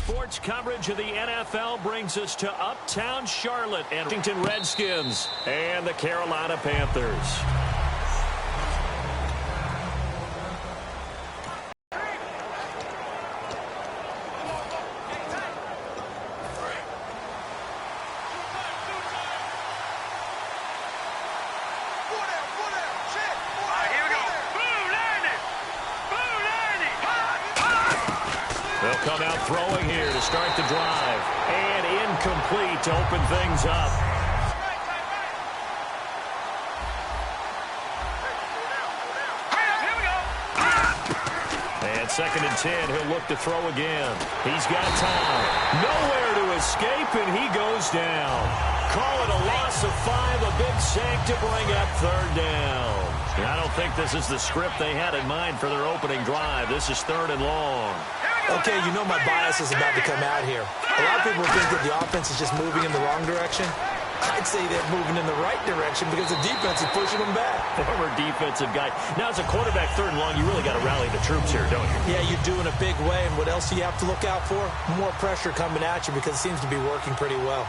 Sports coverage of the NFL brings us to Uptown Charlotte and Washington Redskins and the Carolina Panthers. They'll come out throwing here to start the drive. And incomplete to open things up. And 2nd and 10, he'll look to throw again. He's got time. Nowhere to escape, and he goes down. Call it a loss of 5, a big sack to bring up 3rd down. I don't think this is the script they had in mind for their opening drive. This is 3rd and long. Okay, you know my bias is about to come out here. A lot of people think that the offense is just moving in the wrong direction. I'd say they're moving in the right direction because the defense is pushing them back. Former defensive guy. Now, as a quarterback, 3rd and long, you really got to rally the troops here, don't you? Yeah, you do in a big way. And what else do you have to look out for? More pressure coming at you because it seems to be working pretty well.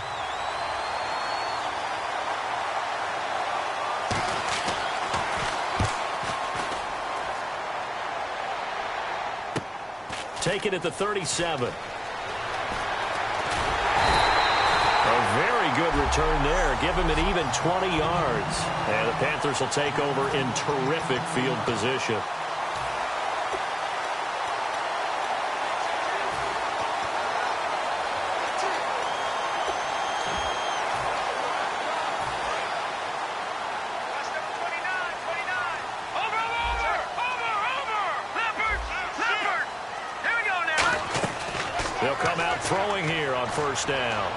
Take it at the 37. A very good return there. Give him an even 20 yards. And the Panthers will take over in terrific field position. They'll come out throwing here on 1st down.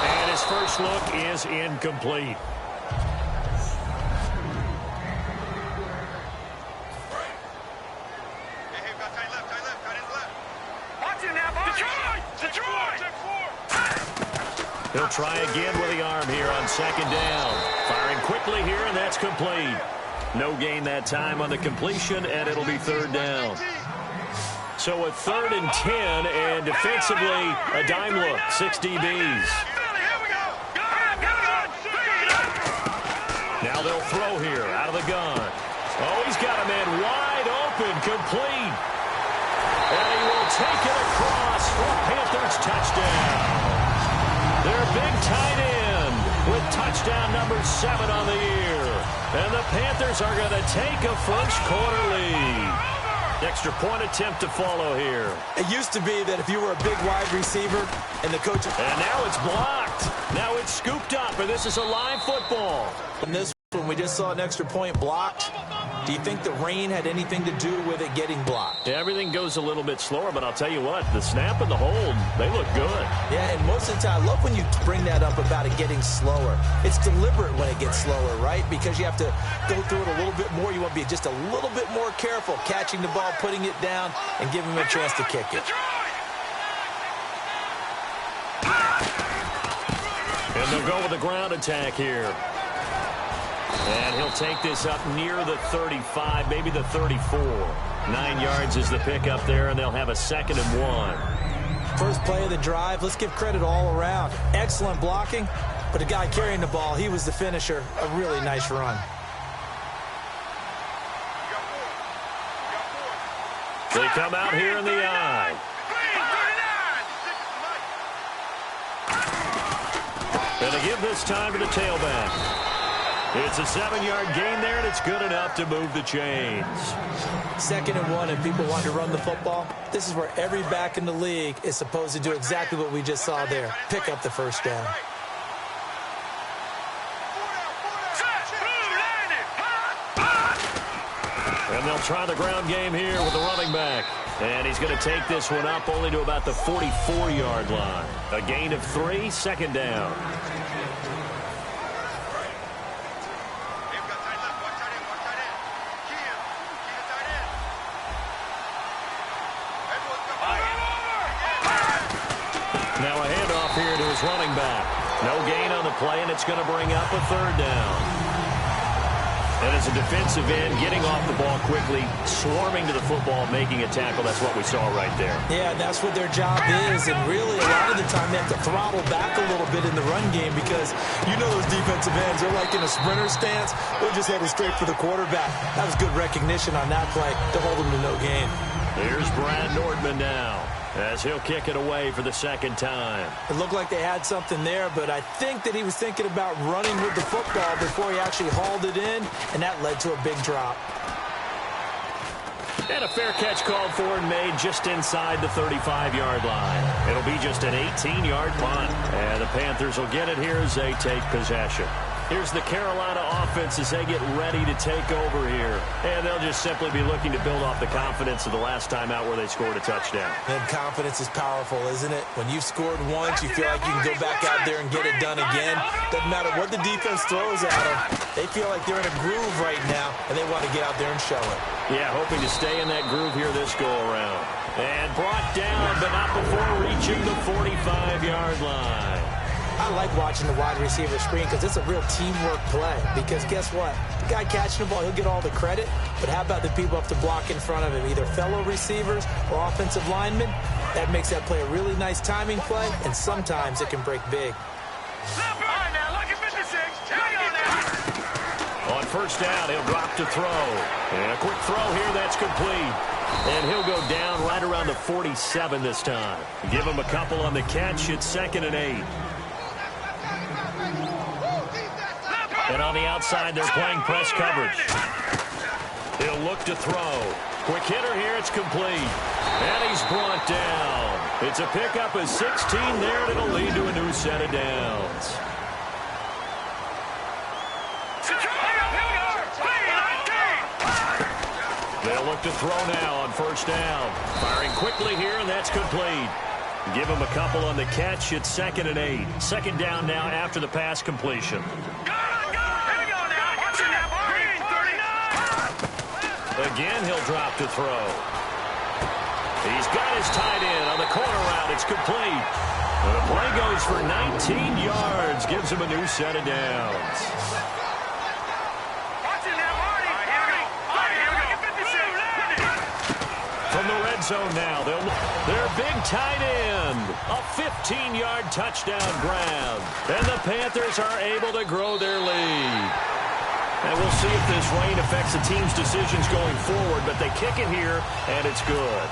And his first look is incomplete. He'll try again with the arm here on 2nd down. Firing quickly here, and that's complete. No gain that time on the completion, and it'll be 3rd down. So a 3rd and 10, and defensively, a dime look, 6 DBs. Now they'll throw here, out of the gun. Oh, he's got a man wide open, complete. And he will take it across for Panthers touchdown. Their big tight end with touchdown number 7 on the year. And the Panthers are going to take a first quarter lead. Extra point attempt to follow here. It used to be that if you were a big wide receiver and the coach... And now it's blocked. Now it's scooped up, and this is a live football. And this one, we just saw an extra point blocked. Do you think the rain had anything to do with it getting blocked? Everything goes a little bit slower, but I'll tell you what, the snap and the hold, they look good. Yeah, and most of the time, I love when you bring that up about it getting slower. It's deliberate when it gets slower, right? Because you have to go through it a little bit more. You want to be just a little bit more careful catching the ball, putting it down, and giving him a chance to kick it. And they'll go with the ground attack here. And he'll take this up near the 35, maybe the 34. 9 yards is the pickup there, and they'll have a 2nd and 1. First play of the drive, let's give credit all around. Excellent blocking, but the guy carrying the ball, he was the finisher. A really nice run. They come out here in the eye. And they give this time to the tailback. It's a 7-yard gain there, and it's good enough to move the chains. 2nd and 1, and people want to run the football. This is where every back in the league is supposed to do exactly what we just saw there. Pick up the 1st down. And they'll try the ground game here with the running back. And he's going to take this one up only to about the 44-yard line. A gain of 3, 2nd down. Now a handoff here to his running back. No gain on the play, and it's going to bring up a 3rd down. And as a defensive end, getting off the ball quickly, swarming to the football, making a tackle, that's what we saw right there. Yeah, that's what their job is, and really a lot of the time they have to throttle back a little bit in the run game because you know those defensive ends, they're like in a sprinter stance. They're just headed straight for the quarterback. That was good recognition on that play to hold them to no gain. Here's Brad Nordman now, as he'll kick it away for the second time. It looked like they had something there, but I think that he was thinking about running with the football before he actually hauled it in, and that led to a big drop. And a fair catch called for and made just inside the 35-yard line. It'll be just an 18-yard punt, and the Panthers will get it here as they take possession. Here's the Carolina offense as they get ready to take over here. And they'll just simply be looking to build off the confidence of the last time out where they scored a touchdown. And confidence is powerful, isn't it? When you've scored once, you feel like you can go back out there and get it done again. Doesn't matter what the defense throws at them. They feel like they're in a groove right now, and they want to get out there and show it. Yeah, hoping to stay in that groove here this go-around. And brought down, but not before reaching the 45-yard line. I like watching the wide receiver screen because it's a real teamwork play. Because guess what? The guy catching the ball, he'll get all the credit. But how about the people up to block in front of him, either fellow receivers or offensive linemen? That makes that play a really nice timing play, and sometimes it can break big. On first down, he'll drop to throw. And a quick throw here, that's complete. And he'll go down right around the 47 this time. Give him a couple on the catch. It's 2nd and 8. And on the outside, they're playing press coverage. He'll look to throw. Quick hitter here, it's complete. And he's brought down. It's a pickup of 16 there, and it'll lead to a new set of downs. They'll look to throw now on first down. Firing quickly here, and that's complete. Give him a couple on the catch. It's 2nd and 8. Second down now after the pass completion. Again, he'll drop to throw. He's got his tight end on the corner route. It's complete. And the play goes for 19 yards. Gives him a new set of downs. From the red zone now, their big tight end. A 15-yard touchdown grab. And the Panthers are able to grow their lead. And we'll see if this rain affects the team's decisions going forward, but they kick it here, and it's good.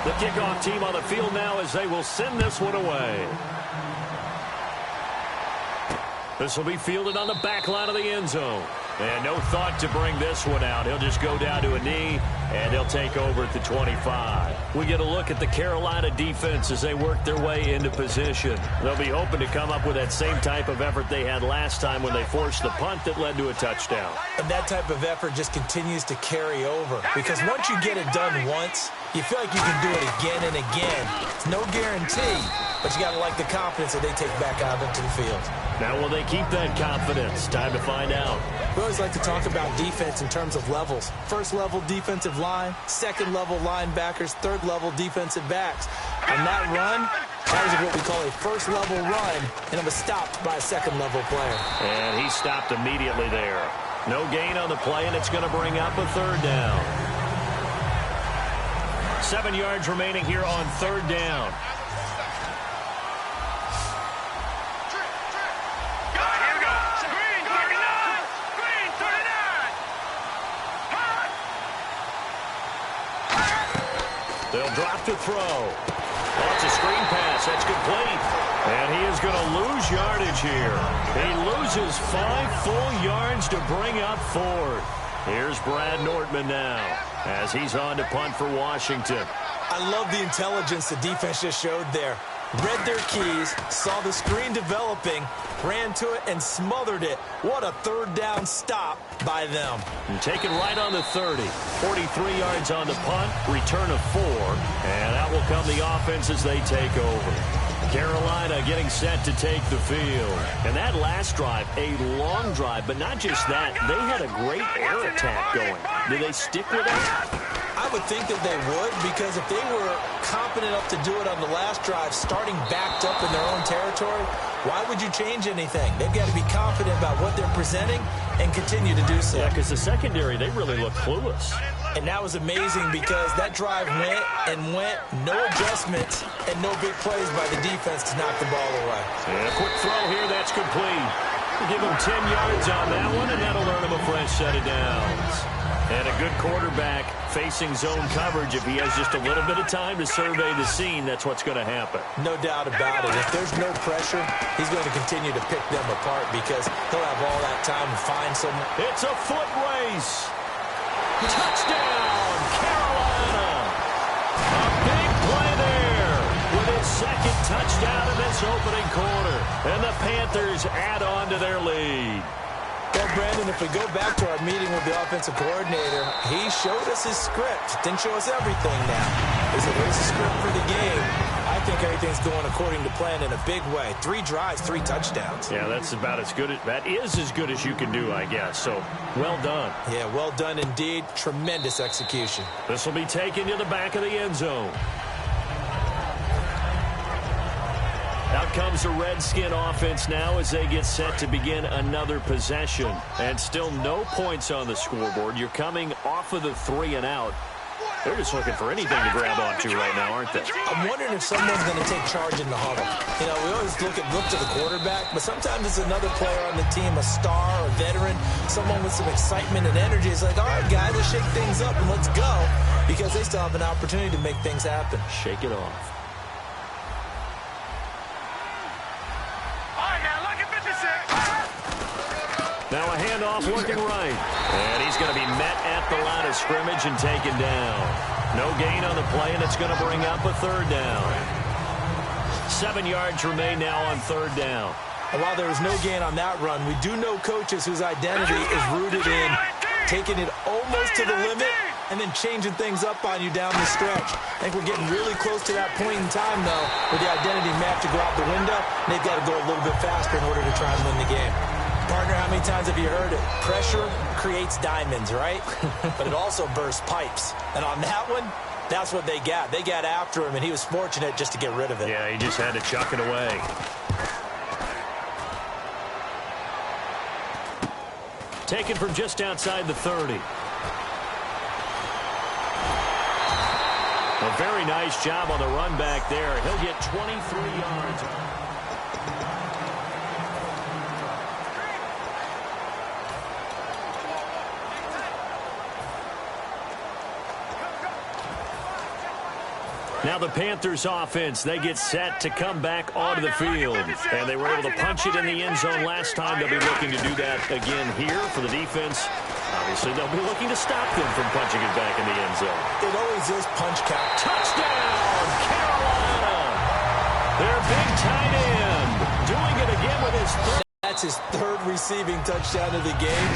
The kickoff team on the field now as they will send this one away. This will be fielded on the back line of the end zone. And no thought to bring this one out. He'll just go down to a knee, and they'll take over at the 25. We get a look at the Carolina defense as they work their way into position. They'll be hoping to come up with that same type of effort they had last time when they forced the punt that led to a touchdown. And that type of effort just continues to carry over. Because once you get it done once, you feel like you can do it again and again. It's no guarantee, but you got to like the confidence that they take back out into the field. Now, will they keep that confidence? Time to find out. We always like to talk about defense in terms of levels. First level defensive line, second level linebackers, third level defensive backs. On that run, that is what we call a first level run, and it was stopped by a second level player. And he stopped immediately there. No gain on the play, and it's going to bring up a third down. 7 yards remaining here on third down. They'll drop to throw. Oh, it's a screen pass. That's complete. And he is going to lose yardage here. He loses 5 full yards to bring up fourth. Here's Brad Nordman now as he's on to punt for Washington. I love the intelligence the defense just showed there. Read their keys, saw the screen developing, ran to it, and smothered it. What a third down stop by them. And taken right on the 30. 43 yards on the punt, return of 4. And that will come the offense as they take over. Carolina getting set to take the field. And that last drive, a long drive, but not just that. They had a great air attack going. Do they stick with that? I would think that they would, because if they were confident enough to do it on the last drive, starting backed up in their own territory, why would you change anything? They've got to be confident about what they're presenting and continue to do so. Yeah, because the secondary, they really look clueless. And that was amazing because that drive went and went, no adjustments and no big plays by the defense to knock the ball away. And a quick throw here, that's complete. Give him 10 yards on that one, and that'll earn him a fresh set of downs. And a good quarterback facing zone coverage. If he has just a little bit of time to survey the scene, that's what's going to happen. No doubt about it. If there's no pressure, he's going to continue to pick them apart because he'll have all that time to find someone. It's a foot race. Touchdown, Carolina. A big play there with his second touchdown in this opening quarter. And the Panthers add on to their lead. Well, Brandon, if we go back to our meeting with the offensive coordinator, he showed us his script. Didn't show us everything now. He said, here's the script for the game. I think everything's going according to plan in a big way. 3 drives, 3 touchdowns. Yeah, that's about as good. That is as good as you can do, I guess. So, well done. Yeah, well done indeed. Tremendous execution. This will be taken to the back of the end zone. Out comes the Redskin offense now as they get set to begin another possession. And still no points on the scoreboard. You're coming off of the 3 and out. They're just looking for anything to grab onto right now, aren't they? I'm wondering if someone's going to take charge in the huddle. You know, we always look to the quarterback, but sometimes it's another player on the team, a star, a veteran, someone with some excitement and energy. It's like, all right, guys, let's shake things up and let's go, because they still have an opportunity to make things happen. Shake it off. Now a handoff looking right. And he's going to be met at the line of scrimmage and taken down. No gain on the play, and it's going to bring up a 3rd down. 7 yards remain now on 3rd down. And while there was no gain on that run, we do know coaches whose identity is rooted in taking it almost to the limit and then changing things up on you down the stretch. I think we're getting really close to that point in time, though, where the identity map to go out the window, and they've got to go a little bit faster in order to try and win the game. Partner, how many times have you heard it? Pressure creates diamonds, right? But it also bursts pipes. And on that one, that's what they got. They got after him, and he was fortunate just to get rid of it. Yeah, he just had to chuck it away. Taken from just outside the 30. A very nice job on the run back there. He'll get 23 yards. Now the Panthers offense, they get set to come back onto the field. And they were able to punch it in the end zone last time. They'll be looking to do that again here for the defense. Obviously, they'll be looking to stop them from punching it back in the end zone. It always is punch count. Touchdown, Carolina! Their big tight end doing it again with his third. That's his 3rd receiving touchdown of the game.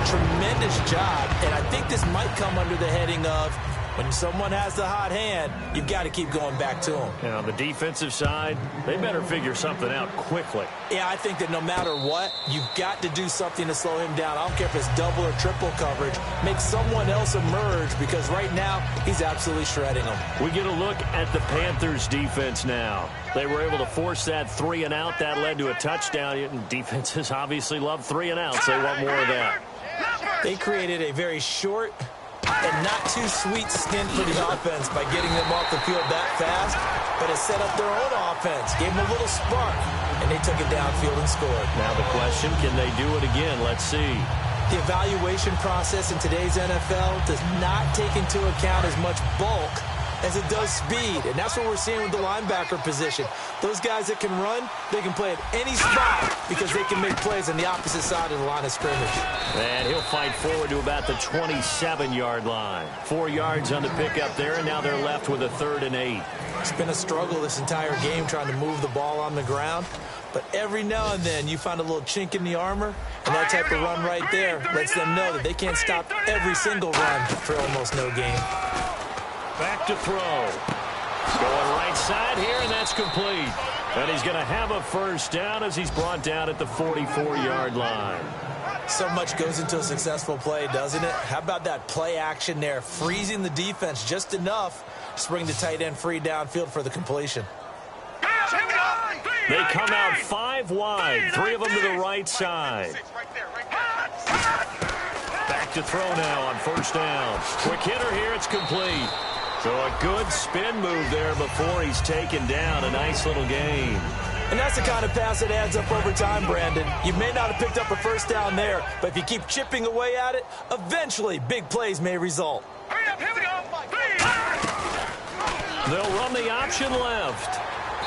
Tremendous job. And I think this might come under the heading of, when someone has the hot hand, you've got to keep going back to them. And on the defensive side, they better figure something out quickly. Yeah, I think that no matter what, you've got to do something to slow him down. I don't care if it's double or triple coverage. Make someone else emerge, because right now, he's absolutely shredding them. We get a look at the Panthers' defense now. They were able to force that 3 and out. That led to a touchdown. Defenses obviously love 3 and outs. They want more of that. They created a very short and not too sweet stint for the offense by getting them off the field that fast, but it set up their own offense, gave them a little spark, and they took it downfield and scored. Now the question, can they do it again? Let's see. The evaluation process in today's NFL does not take into account as much bulk as it does speed, and that's what we're seeing with the linebacker position. Those guys that can run, they can play at any spot because they can make plays on the opposite side of the line of scrimmage. And he'll fight forward to about the 27-yard line. 4 yards on the pickup there, and now they're left with a 3rd and 8. It's been a struggle this entire game trying to move the ball on the ground, but every now and then you find a little chink in the armor, and that type of run right there lets them know that they can't stop every single run for almost no gain. Back to throw. Going right side here, and that's complete. And he's going to have a 1st down as he's brought down at the 44-yard line. So much goes into a successful play, doesn't it? How about that play action there, freezing the defense just enough to bring the tight end free downfield for the completion. They come out 5 wide, 3 of them to the right side. Back to throw now on first down. Quick hitter here, it's complete. So a good spin move there before he's taken down. A nice little gain. And that's the kind of pass that adds up over time, Brandon. You may not have picked up a first down there, but if you keep chipping away at it, eventually big plays may result. They'll run the option left.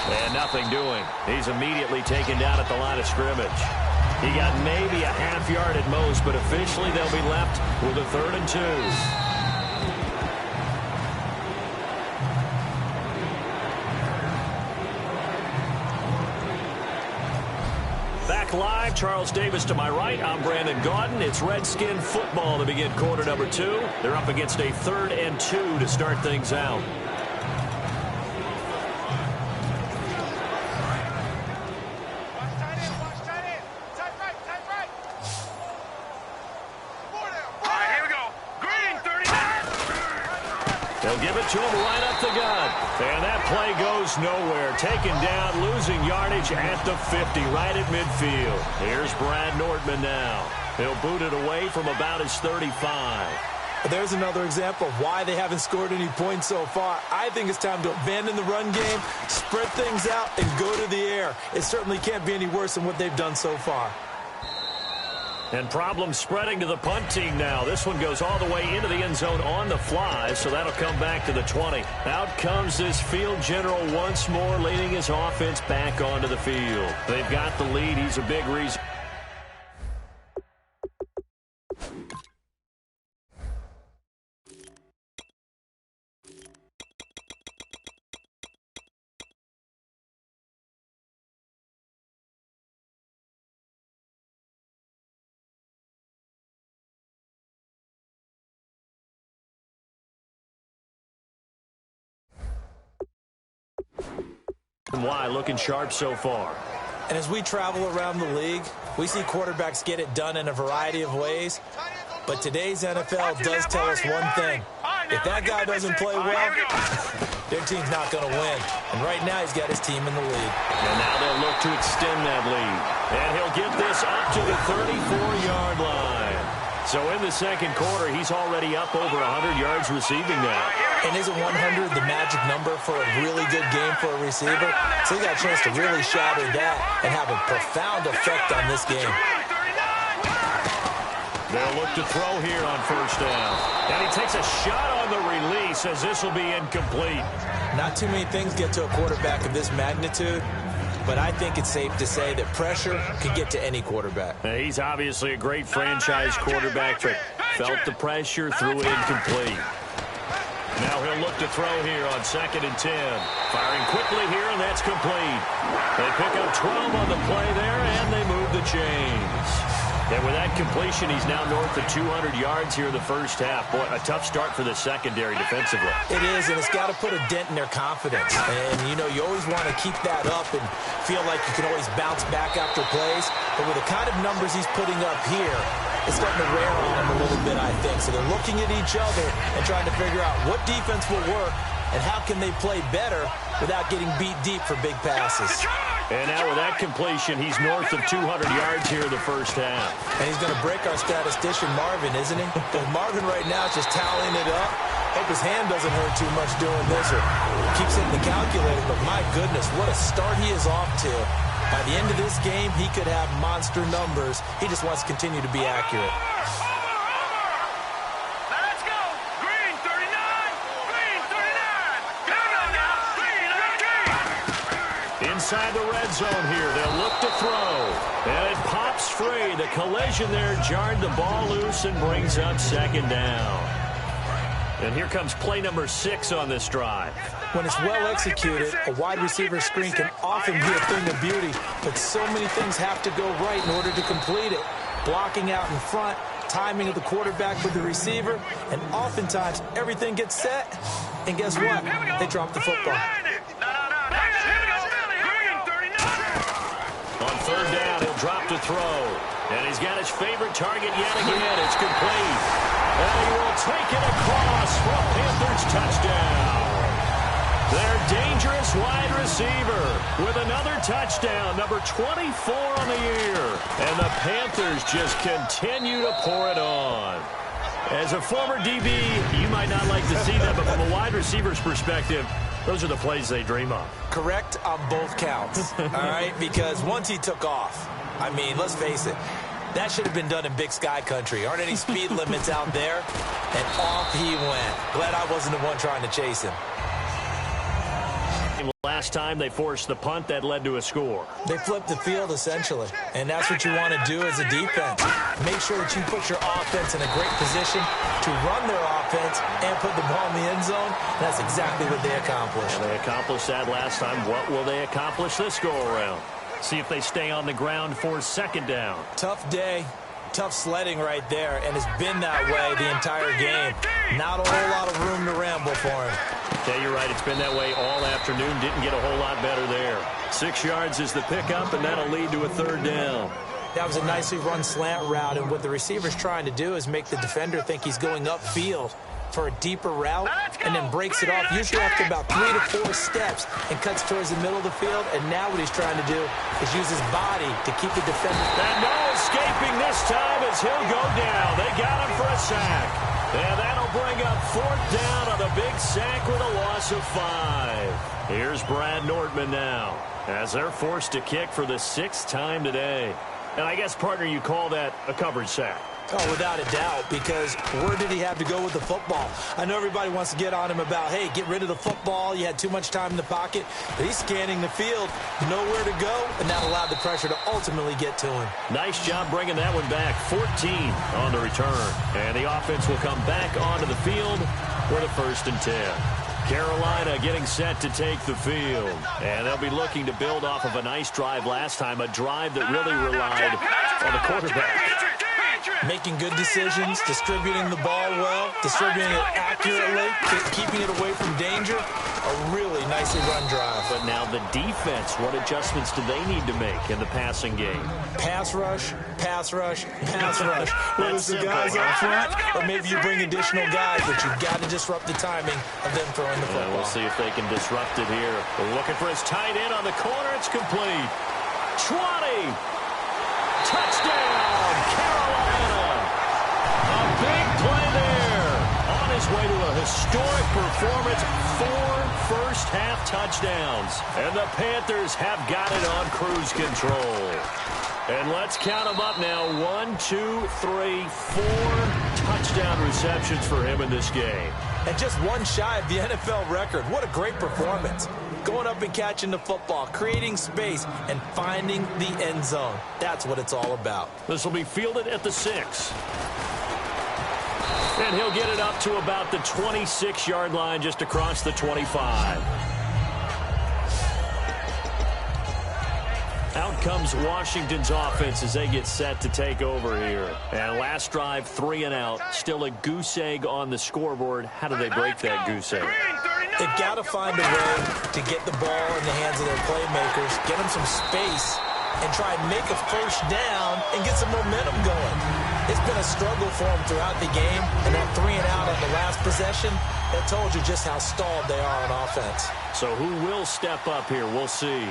And nothing doing. He's immediately taken down at the line of scrimmage. He got maybe a half yard at most, but officially they'll be left with a 3rd and 2. Back live, Charles Davis to my right. I'm Brandon Gaudin. It's Redskin football to begin quarter number 2. They're up against a 3rd and 2 to start things out. They'll give it to him right up the gut. And that play goes nowhere. Taken down, losing yardage at the 50, right at midfield. Here's Brad Nordman now. He'll boot it away from about his 35. There's another example of why they haven't scored any points so far. I think it's time to abandon the run game, spread things out, and go to the air. It certainly can't be any worse than what they've done so far. And problems spreading to the punt team now. This one goes all the way into the end zone on the fly, so that'll come back to the 20. Out comes this field general once more, leading his offense back onto the field. They've got the lead. He's a big reason. Why looking sharp so far. And as we travel around the league, we see quarterbacks get it done in a variety of ways. But today's NFL does tell us one thing. If that guy doesn't play well, their team's not going to win. And right now he's got his team in the lead. And now they'll look to extend that lead. And he'll get this up to the 34-yard line. So in the second quarter, he's already up over 100 yards receiving now. And isn't 100 the magic number for a really good game for a receiver? So he got a chance to really shatter that and have a profound effect on this game. They'll look to throw here on first down. And he takes a shot on the release as this will be incomplete. Not too many things get to a quarterback of this magnitude, but I think it's safe to say that pressure can get to any quarterback. He's obviously a great franchise quarterback, but felt the pressure, threw it incomplete. Now he'll look to throw here on 2nd and 10. Firing quickly here, and that's complete. They pick up 12 on the play there, and they move the chains. And with that completion, he's now north of 200 yards here in the first half. Boy, a tough start for the secondary defensively. It is, and it's got to put a dent in their confidence. And, you know, you always want to keep that up and feel like you can always bounce back after plays. But with the kind of numbers he's putting up here, it's starting to wear on them a little bit, I think. So they're looking at each other and trying to figure out what defense will work and how can they play better without getting beat deep for big passes. And now with that completion, he's north of 200 yards here in the first half. And he's going to break our statistician, Marvin, isn't he? Because Marvin right now is just tallying it up. Hope his hand doesn't hurt too much doing this or keeps hitting the calculator. But my goodness, what a start he is off to. By the end of this game, he could have monster numbers. He just wants to continue to be accurate. Let's go! Green 39! Green 39! Come on now! Green 19! Inside the red zone here, they'll look to throw. And it pops free. The collision there jarred the ball loose and brings up 2nd down. And here comes play number 6 on this drive. When it's well executed, a wide receiver screen can often be a thing of beauty, but so many things have to go right in order to complete it. Blocking out in front, timing of the quarterback with the receiver, and oftentimes everything gets set, and guess what? They drop the football. On 3rd down, he'll drop to throw. And he's got his favorite target yet again. It's complete. And he will take it across for a Panthers touchdown. Their dangerous wide receiver with another touchdown, number 24 on the year. And the Panthers just continue to pour it on. As a former DB, you might not like to see that, but from a wide receiver's perspective, those are the plays they dream of. Correct on both counts, all right? Because once he took off, I mean, let's face it, that should have been done in Big Sky country. Aren't any speed limits out there? And off he went. Glad I wasn't the one trying to chase him. Last time they forced the punt that led to a score. They flipped the field, essentially. And that's what you want to do as a defense. Make sure that you put your offense in a great position to run their offense and put the ball in the end zone. And that's exactly what they accomplished. And they accomplished that last time. What will they accomplish this go-around? See if they stay on the ground for second down. Tough day. Tough sledding right there, and it's been that way the entire game. Not a whole lot of room to ramble for him. Okay, you're right. It's been that way all afternoon. Didn't get a whole lot better there. 6 yards is the pickup, and that'll lead to a third down. That was a nicely run slant route, and what the receiver's trying to do is make the defender think he's going upfield for a deeper route and then breaks it off, usually after about 3 to 4 steps, and cuts towards the middle of the field. And now what he's trying to do is use his body to keep the defender. And no escaping this time as he'll go down. They got him for a sack. And that'll bring up fourth down on the big sack with a loss of 5. Here's Brad Nortman now as they're forced to kick for the 6th time today. And I guess, partner, you call that a coverage sack. Oh, without a doubt, because where did he have to go with the football? I know everybody wants to get on him about, hey, get rid of the football. You had too much time in the pocket. But he's scanning the field, nowhere to go, and that allowed the pressure to ultimately get to him. Nice job bringing that one back. 14 on the return. And the offense will come back onto the field for the 1st and 10. Carolina getting set to take the field. And they'll be looking to build off of a nice drive last time, a drive that really relied on the quarterback. Making good decisions, distributing the ball well, distributing it accurately, keeping it away from danger. A really nicely run drive. But now the defense, what adjustments do they need to make in the passing game? Pass rush, pass rush, pass rush. Whether it's the guys up front, or maybe you bring additional guys, but you've got to disrupt the timing of them throwing the football. We'll see if they can disrupt it here. We're looking for his tight end on the corner. It's complete. 20. Touchdown, Carolina. A big play there. On his way to a historic performance. 4 first-half touchdowns. And the Panthers have got it on cruise control. And let's count them up now. 1, 2, 3, 4 touchdown receptions for him in this game. And just one shy of the NFL record. What a great performance. Going up and catching the football, creating space, and finding the end zone. That's what it's all about. This will be fielded at the 6. And he'll get it up to about the 26-yard line, just across the 25. Out comes Washington's offense as they get set to take over here. And last drive, 3 and out. Still a goose egg on the scoreboard. How do they break that goose egg? They've got to find a way to get the ball in the hands of their playmakers, get them some space, and try and make a first down and get some momentum going. It's been a struggle for them throughout the game, and that 3 and out on the last possession, that told you just how stalled they are on offense. So who will step up here? We'll see.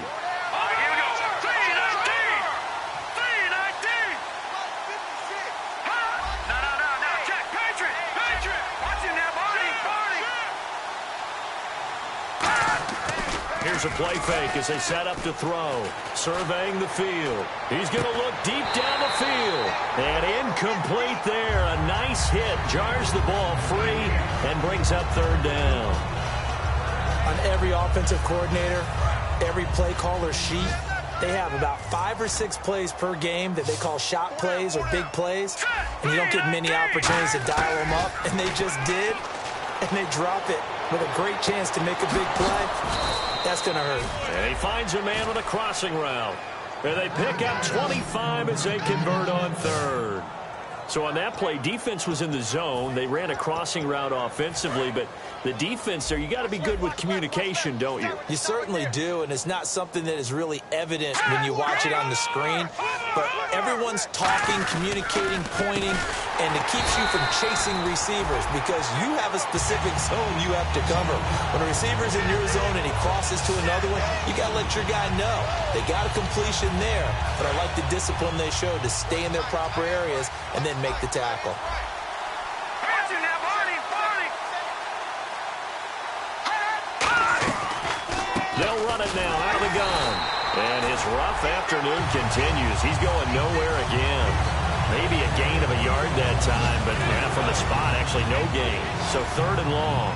Here's a play fake as they set up to throw. Surveying the field. He's going to look deep down the field. And incomplete there. A nice hit. Jars the ball free and brings up third down. On every offensive coordinator, every play caller sheet, they have about 5 or 6 plays per game that they call shot plays or big plays. And you don't get many opportunities to dial them up. And they just did. And they drop it with a great chance to make a big play. That's going to hurt. And he finds a man with a crossing route. And they pick up 25 as they convert on third. So on that play, defense was in the zone. They ran a crossing route offensively, but the defense there, you got to be good with communication, don't you? You certainly do, and it's not something that is really evident when you watch it on the screen. but everyone's talking, communicating, pointing, and it keeps you from chasing receivers because you have a specific zone you have to cover. When a receiver's in your zone and he crosses to another one, you got to let your guy know. They got a completion there, but I like the discipline they showed to stay in their proper areas and then make the tackle. They'll run it now out of the gun. And his rough afternoon continues. He's going nowhere again. Maybe a gain of a yard that time, but from the spot, actually no gain. So 3rd and long.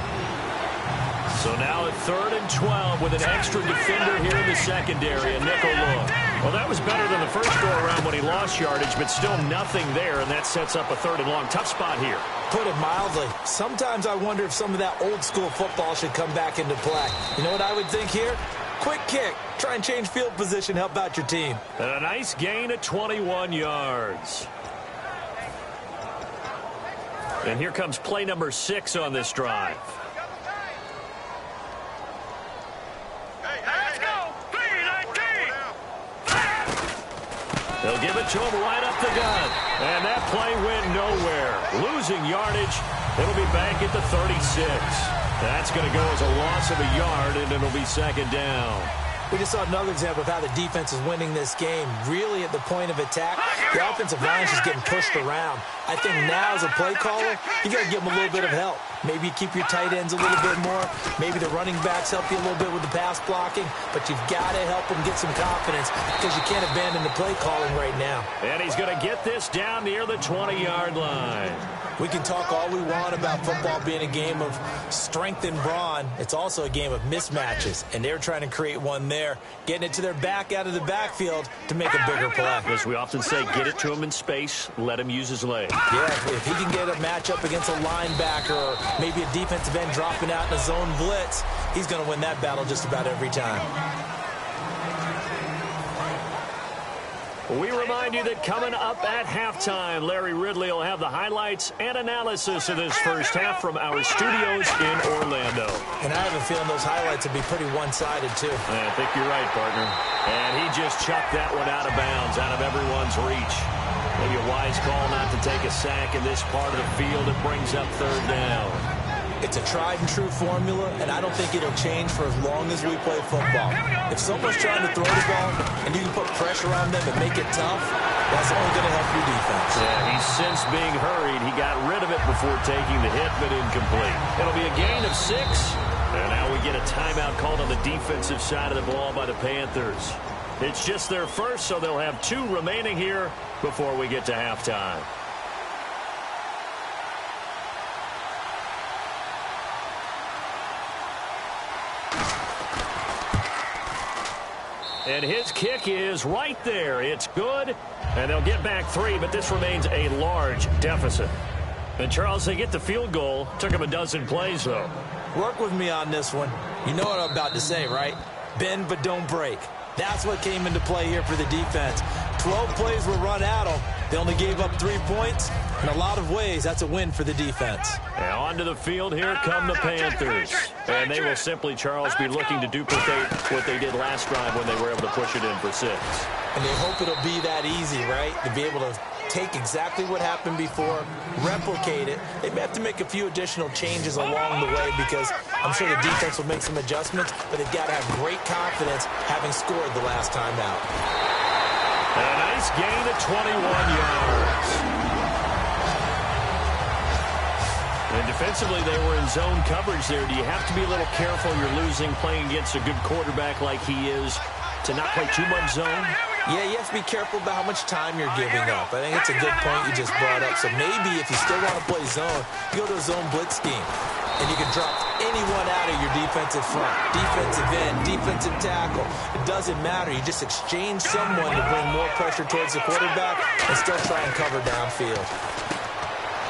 So now at 3rd and 12 with an extra defender here in the secondary, a nickel look. Well, that was better than the first go-around when he lost yardage, but still nothing there, and that sets up a 3rd and long. Tough spot here. Put it mildly. Sometimes I wonder if some of that old-school football should come back into play. You know what I would think here? Quick kick. Try and change field position, help out your team. And a nice gain of 21 yards. And here comes play number 6 on this drive. They'll give it to him right up the gut. And that play went nowhere. Losing yardage. It'll be back at the 36. That's going to go as a loss of a yard, and it'll be 2nd down. We just saw another example of how the defense is winning this game. Really at the point of attack, the offensive line is just getting pushed around. I think now as a play caller, you got to give them a little bit of help. Maybe you keep your tight ends a little bit more. Maybe the running backs help you a little bit with the pass blocking. But you've got to help them get some confidence because you can't abandon the play calling right now. And he's going to get this down near the 20-yard line. We can talk all we want about football being a game of strength and brawn. It's also a game of mismatches, and they're trying to create one there, getting it to their back out of the backfield to make a bigger play. As we often say, get it to him in space, let him use his legs. Yeah, if he can get a matchup against a linebacker or maybe a defensive end dropping out in a zone blitz, he's going to win that battle just about every time. We remind you that coming up at halftime, Larry Ridley will have the highlights and analysis of this first half from our studios in Orlando. And I have a feeling those highlights will be pretty one-sided, too. I think you're right, partner. And he just chucked that one out of bounds, out of everyone's reach. Maybe a wise call not to take a sack in this part of the field. It brings up 3rd down. It's a tried-and-true formula, and I don't think it'll change for as long as we play football. If someone's trying to throw the ball and you can put pressure on them and make it tough, that's only going to help your defense. Yeah, he's since being hurried. He got rid of it before taking the hit, but incomplete. It'll be a gain of 6. And now we get a timeout called on the defensive side of the ball by the Panthers. It's just their first, so they'll have 2 remaining here before we get to halftime. And his kick is right there. It's good, and they'll get back 3, but this remains a large deficit. And, Charles, they get the field goal. Took him a dozen plays, though. Work with me on this one. You know what I'm about to say, right? Bend but don't break. That's what came into play here for the defense. 12 plays were run at them. They only gave up 3 points. In a lot of ways, that's a win for the defense. And onto the field, here come the Panthers. And they will simply, Charles, be looking to duplicate what they did last drive when they were able to push it in for 6. And they hope it'll be that easy, right? To be able to take exactly what happened before, replicate it. They may have to make a few additional changes along the way because I'm sure the defense will make some adjustments, but they've got to have great confidence having scored the last time out. And a nice gain of 21 yards. And defensively, they were in zone coverage there. Do you have to be a little careful? You're losing playing against a good quarterback like he is to not play too much zone? Yeah, you have to be careful about how much time you're giving up. I think it's a good point you just brought up. So maybe if you still want to play zone, you go to a zone blitz scheme. And you can drop anyone out of your defensive front, defensive end, defensive tackle. It doesn't matter. You just exchange someone to bring more pressure towards the quarterback and still try and cover downfield.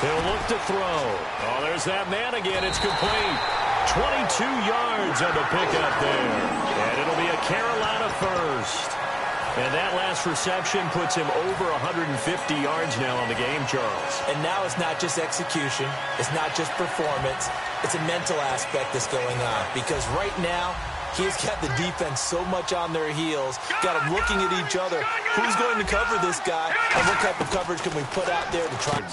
They'll look to throw. Oh, there's that man again. It's complete. 22 yards on the pickup there. And it'll be a Carolina first. And that last reception puts him over 150 yards now on the game, Charles. And now it's not just execution. It's not just performance. It's a mental aspect that's going on. Because right now, He's got the defense so much on their heels, got them looking at each other. Who's going to cover this guy, and what type of coverage can we put out there to try?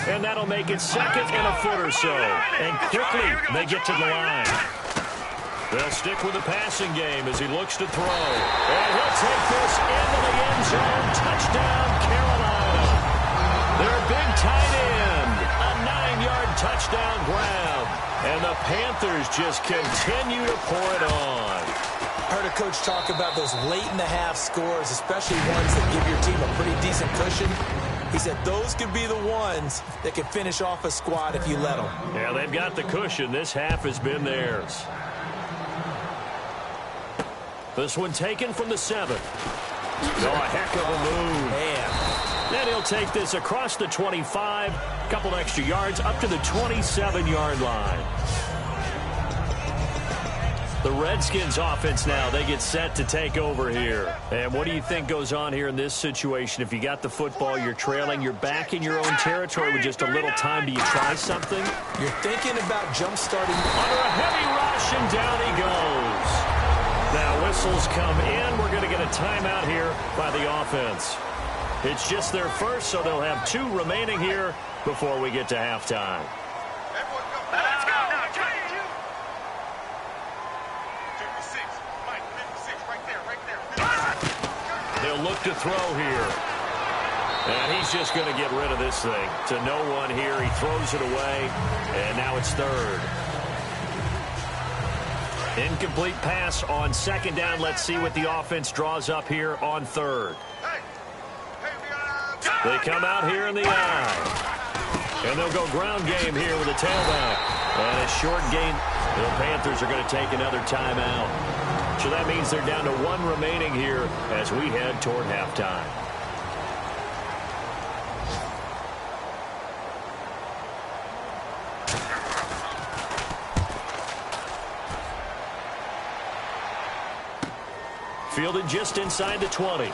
And that'll make it second and a foot or so. And quickly, they get to the line. They'll stick with the passing game as he looks to throw. And he'll take this into the end zone. Touchdown, Carolina. Their big tight end. A 9-yard touchdown grab. And the Panthers just continue to pour it on. I heard a coach talk about those late-in-the-half scores, especially ones that give your team a pretty decent cushion. He said those could be the ones that can finish off a squad if you let them. Yeah, they've got the cushion. This half has been theirs. This one taken from the 7. Oh, a heck of a move. Man. Then he'll take this across the 25, couple extra yards, up to the 27-yard line. The Redskins offense now, they get set to take over here. And what do you think goes on here in this situation? If you got the football, you're trailing, you're back in your own territory with just a little time. Do you try something? You're thinking about jump-starting. Under a heavy rush, and down he goes. Now whistles come in. We're going to get a timeout here by the offense. It's just their first, so they'll have 2 remaining here before we get to halftime. Let's go now, They'll look to throw here. And he's just going to get rid of this thing. To no one here. He throws it away. And now it's third. Incomplete pass on second down. Let's see what the offense draws up here on third. They come out here in the eye. And they'll go ground game here with a tailback. And a short gain. The Panthers are going to take another timeout. So that means they're down to 1 remaining here as we head toward halftime. Fielded just inside the 20.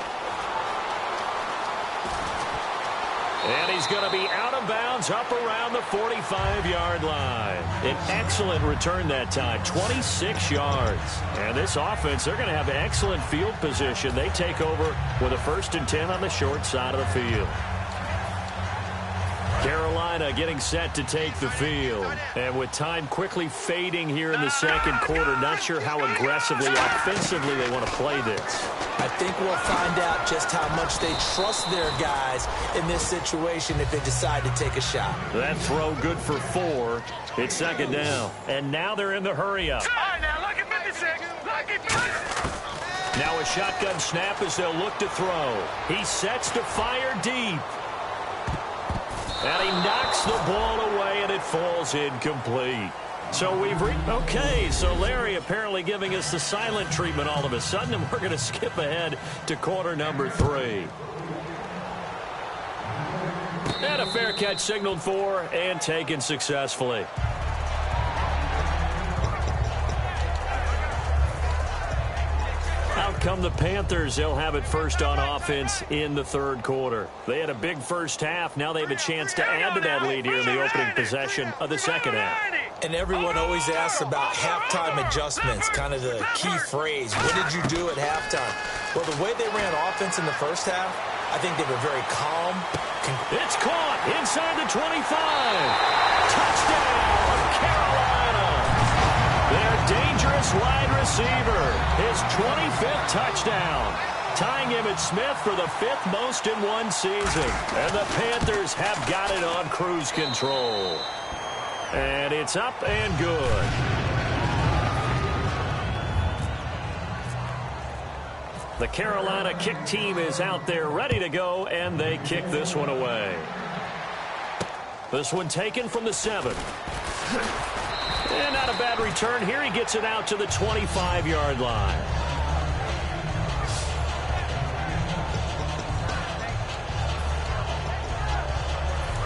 And he's going to be out of bounds up around the 45-yard line. An excellent return that time, 26 yards. And this offense, they're going to have excellent field position. They take over with a 1st and 10 on the short side of the field. Carolina getting set to take the field. And with time quickly fading here in the second quarter, not sure how aggressively, offensively they want to play this. I think we'll find out just how much they trust their guys in this situation if they decide to take a shot. That throw good for 4. It's second down. And now they're in the hurry-up. All right, now, look at 56. Look at 56. Now a shotgun snap as they'll look to throw. He sets to fire deep. And he knocks the ball away, and it falls incomplete. So we've okay, so Larry apparently giving us the silent treatment all of a sudden, and we're going to skip ahead to quarter number 3. And a fair catch signaled for and taken successfully. Out come the Panthers. They'll have it first on offense in the third quarter. They had a big first half. Now they have a chance to add to that lead here in the opening possession of the second half. And everyone always asks about halftime adjustments, kind of the key phrase. What did you do at halftime? Well, the way they ran offense in the first half, I think they were very calm. It's caught inside the 25. Touchdown, Carolina. Their dangerous wide receiver. His 25th touchdown. Tying Emmitt Smith for the 5th most in one season. And the Panthers have got it on cruise control. And it's up and good. The Carolina kick team is out there ready to go, and they kick this one away. This one taken from the 7. And not a bad return here. He gets it out to the 25-yard line.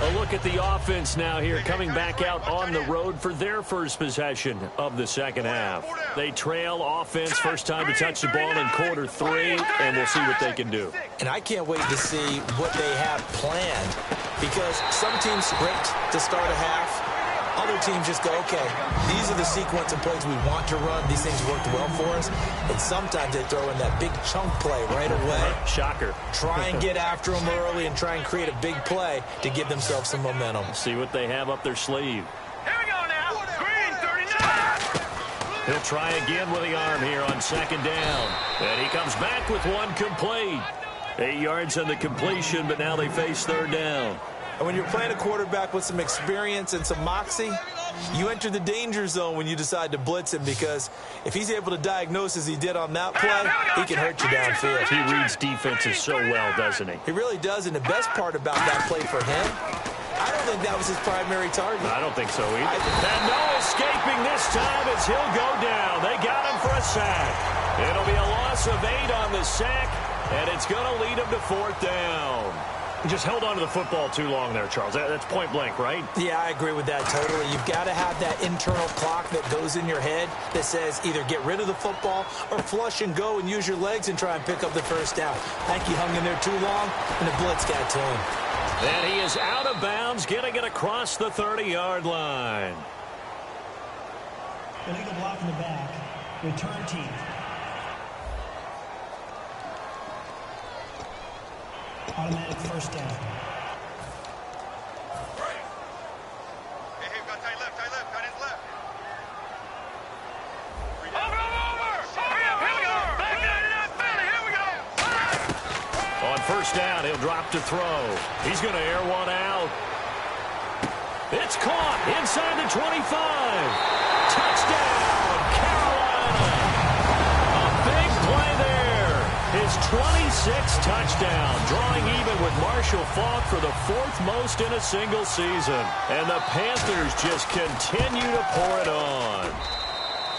A look at the offense now here, coming back out on the road for their first possession of the second half. They trail offense, first time to touch the ball in quarter 3, and we'll see what they can do. And I can't wait to see what they have planned, because some teams sprint to start a half. Other teams just go, okay, these are the sequence of plays we want to run. These things worked well for us. And sometimes they throw in that big chunk play right away. Shocker. Try and get after them early and try and create a big play to give themselves some momentum. See what they have up their sleeve. Here we go now. Green 39. He'll try again with the arm here on second down. And he comes back with one complete. 8 yards on the completion, but now they face third down. And when you're playing a quarterback with some experience and some moxie, you enter the danger zone when you decide to blitz him, because if he's able to diagnose as he did on that play, he can hurt you downfield. He reads defenses so well, doesn't he? He really does, and the best part about that play for him, I don't think that was his primary target. I don't think so either. And no escaping this time as he'll go down. They got him for a sack. It'll be a loss of 8 on the sack, and it's going to lead him to fourth down. He just held on to the football too long there, Charles. That's point blank, right? Yeah, I agree with that totally. You've got to have that internal clock that goes in your head that says either get rid of the football or flush and go and use your legs and try and pick up the first down. I think he hung in there too long, and the blitz got to him. And he is out of bounds, getting it across the 30-yard line. Illegal block in the back. Return team. Automatic first down. Hey, we got tight left, tight ends left. Over! Hurry up, here we go! Back 99 Philly, here we go! On first down, he'll drop to throw. He's going to air one out. It's caught inside the 25. Touchdown, Carolina. A big play there. His 26th touchdown, drawing even with Marshall Faulk for the 4th most in a single season. And the Panthers just continue to pour it on.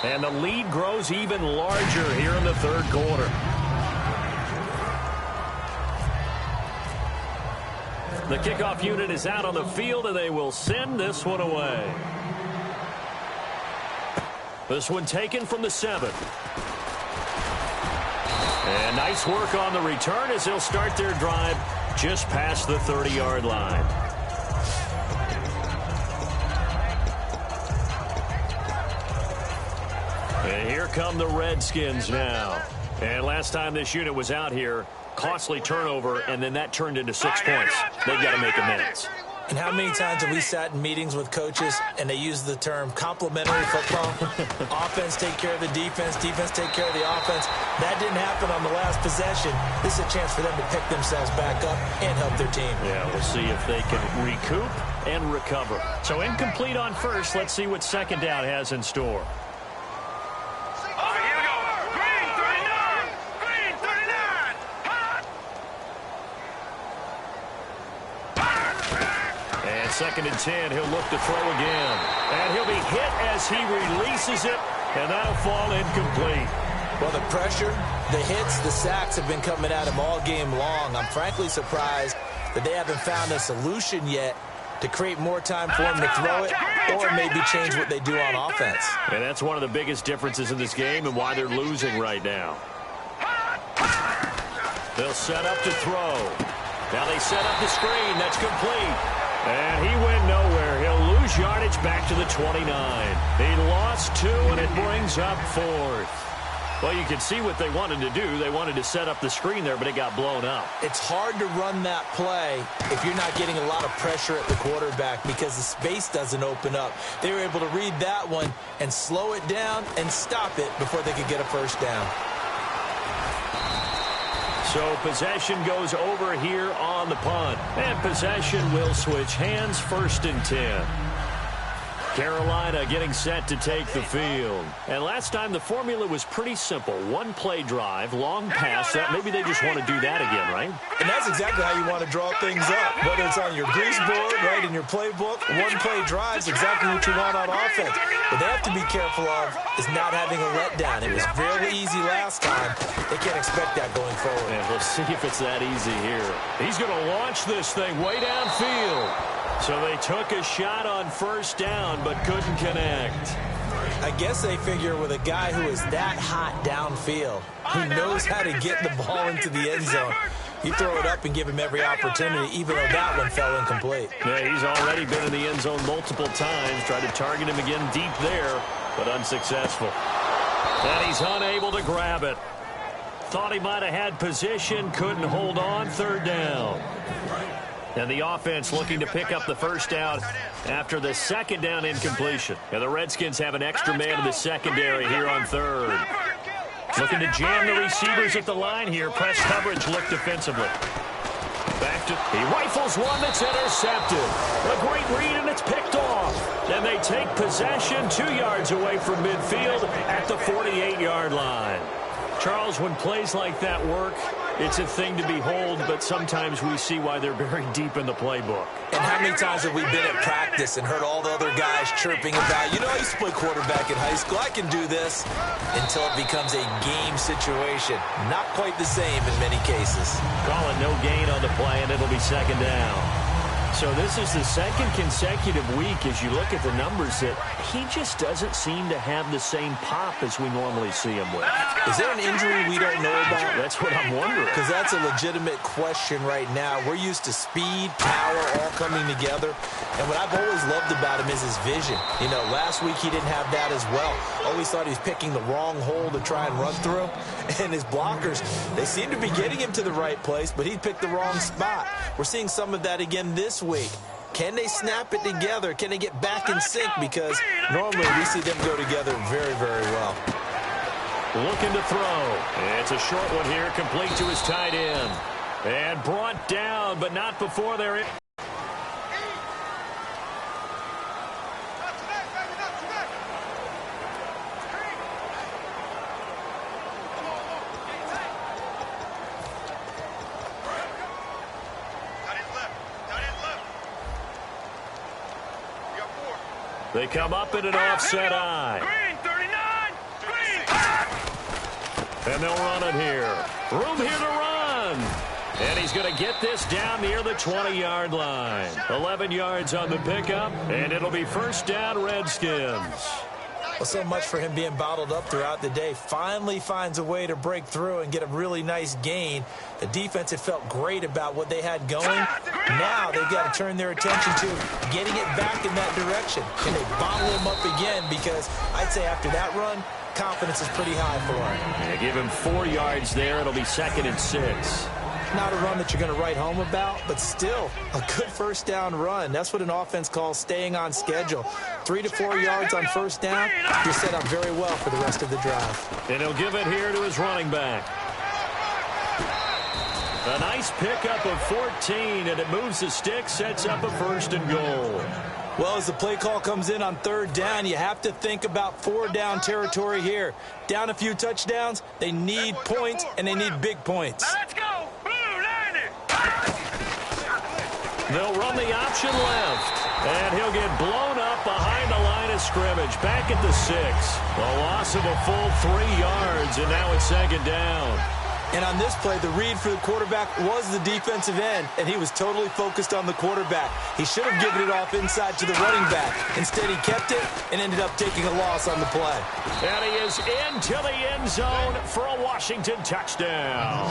And the lead grows even larger here in the third quarter. The kickoff unit is out on the field, and they will send this one away. This one taken from the 7. And nice work on the return as they'll start their drive just past the 30-yard line. And here come the Redskins now. And last time this unit was out here, costly turnover, and then that turned into 6 points. They've got to make amends. And how many times have we sat in meetings with coaches and they use the term complementary football? Offense take care of the defense, defense take care of the offense. That didn't happen on the last possession. This is a chance for them to pick themselves back up and help their team. Yeah, we'll see if they can recoup and recover. So incomplete on first. Let's see what second down has in store. Second and 10, he'll look to throw again. And he'll be hit as he releases it, and that'll fall incomplete. Well, the pressure, the hits, the sacks have been coming at him all game long. I'm frankly surprised that they haven't found a solution yet to create more time for him to throw it or maybe change what they do on offense. And that's one of the biggest differences in this game and why they're losing right now. They'll set up to throw. Now they set up the screen. That's complete. And he went nowhere. He'll lose yardage back to the 29. He lost 2, and it brings up 4th. Well, you can see what they wanted to do. They wanted to set up the screen there, but it got blown up. It's hard to run that play if you're not getting a lot of pressure at the quarterback because the space doesn't open up. They were able to read that one and slow it down and stop it before they could get a first down. So possession goes over here on the punt. And possession will switch hands, 1st and 10. Carolina getting set to take the field. And last time the formula was pretty simple. 1-play drive, long pass. That maybe they just want to do that again, right? And that's exactly how you want to draw things up. Whether it's on your grease board, right, in your playbook, 1-play drive is exactly what you want on offense. What they have to be careful of is not having a letdown. It was really easy last time. They can't expect that going forward. And we'll see if it's that easy here. He's going to launch this thing way downfield. So they took a shot on first down, but couldn't connect. I guess they figure with a guy who is that hot downfield, who knows how to get the ball into the end zone, You throw it up and give him every opportunity, even though that one fell incomplete. Yeah, he's already been in the end zone multiple times. Tried to target him again deep there, but unsuccessful. And he's unable to grab it. Thought he might have had position, couldn't hold on, third down. And the offense looking to pick up the first down after the second down incompletion. And the Redskins have an extra man in the secondary here on third. Looking to jam the receivers at the line here. Press coverage look defensively. Back to, he rifles one that's intercepted. A great read, and it's picked off. Then they take possession 2 yards away from midfield at the 48-yard line. Charles, when plays like that work, it's a thing to behold, but sometimes we see why they're buried deep in the playbook. And how many times have we been at practice and heard all the other guys chirping about, you know, I used to play quarterback in high school, I can do this, until it becomes a game situation. Not quite the same in many cases. Call it no gain on the play, and it'll be second down. So this is the second consecutive week, as you look at the numbers, that he just doesn't seem to have the same pop as we normally see him with. Is there an injury we don't know about? That's what I'm wondering. Because that's a legitimate question right now. We're used to speed, power, all coming together. And what I've always loved about him is his vision. You know, last week he didn't have that as well. Always thought he was picking the wrong hole to try and run through. And his blockers, they seem to be getting him to the right place, but he picked the wrong spot. We're seeing some of that again this week. Can they snap it together? Can they get back in sync? Because normally we see them go together very, very well. Looking to throw. It's a short one here, complete to his tight end. And brought down, but not before they're in. They come up in an offset eye. Green, 39. Green. And they'll run it here. Room here to run. And he's going to get this down near the 20-yard line. 11 yards on the pickup, and it'll be first down, Redskins. Well, so much for him being bottled up throughout the day. Finally finds a way to break through and get a really nice gain. The defense had felt great about what they had going. Now they've got to turn their attention to getting it back in that direction. Can they bottle him up again? Because I'd say after that run, confidence is pretty high for him. They give him 4 yards there. It'll be 2nd and 6. Not a run that you're going to write home about, but still a good first down run. That's what an offense calls staying on schedule. 3 to 4 yards on first down, you're set up very well for the rest of the drive. And he'll give it here to his running back. A nice pickup of 14, and it moves the stick, sets up a 1st and goal. Well, as the play call comes in on 3rd down, you have to think about 4-down territory here. Down a few touchdowns, they need points, and they need big points. Now let's go. Blue, 90. They'll run the option left, and he'll get blown up behind the line of scrimmage. Back at the 6. A loss of a full 3 yards, and now it's 2nd down. And on this play, the read for the quarterback was the defensive end, and he was totally focused on the quarterback. He should have given it off inside to the running back. Instead, he kept it and ended up taking a loss on the play. And he is into the end zone for a Washington touchdown.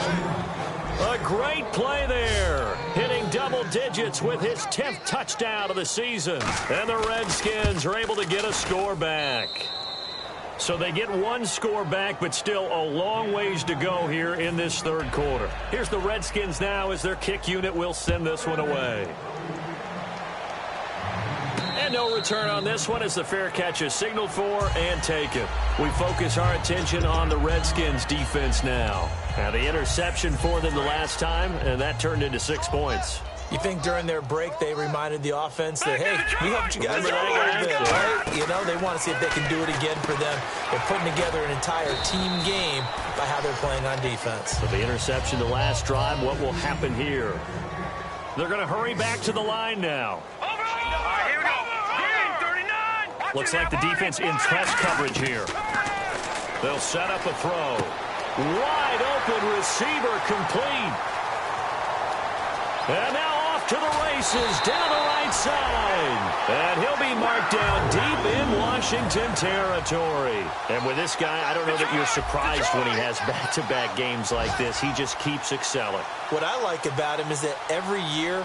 A great play there, hitting double digits with his 10th touchdown of the season. And the Redskins are able to get a score back. So they get 1 score back, but still a long ways to go here in this 3rd quarter. Here's the Redskins now as their kick unit will send this one away. And no return on this one as the fair catch is signaled for and taken. We focus our attention on the Redskins defense now. Now the interception for them the last time, and that turned into 6 points. You think during their break they reminded the offense that, hey, we helped you guys out a little bit, right? You know, they want to see if they can do it again for them. They're putting together an entire team game by how they're playing on defense. So the interception the last drive, what will happen here? They're going to hurry back to the line now. All right, here we go. Green, 39. Looks like the defense in press coverage here. They'll set up a throw. Wide open receiver complete. And now off to the races down the right side. And he'll be marked down deep in Washington territory. And with this guy, I don't know that you're surprised when he has back-to-back games like this. He just keeps excelling. What I like about him is that every year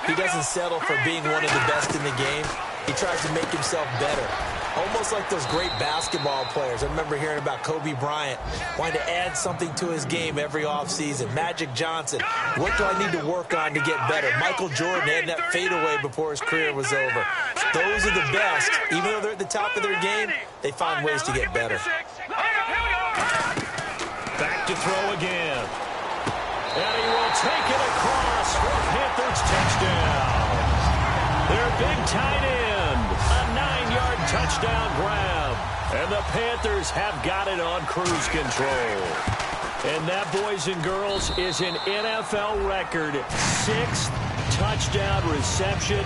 he doesn't settle for being one of the best in the game. He tries to make himself better. Almost like those great basketball players. I remember hearing about Kobe Bryant wanting to add something to his game every offseason. Magic Johnson, what do I need to work on to get better? Michael Jordan had that fadeaway before his career was over. Those are the best. Even though they're at the top of their game, they find ways to get better. Back to throw again. And he will take it across for Panthers touchdown. Their big tight end, a 9-yard touchdown grab. And the Panthers have got it on cruise control. And that, boys and girls, is an NFL record 6th touchdown reception.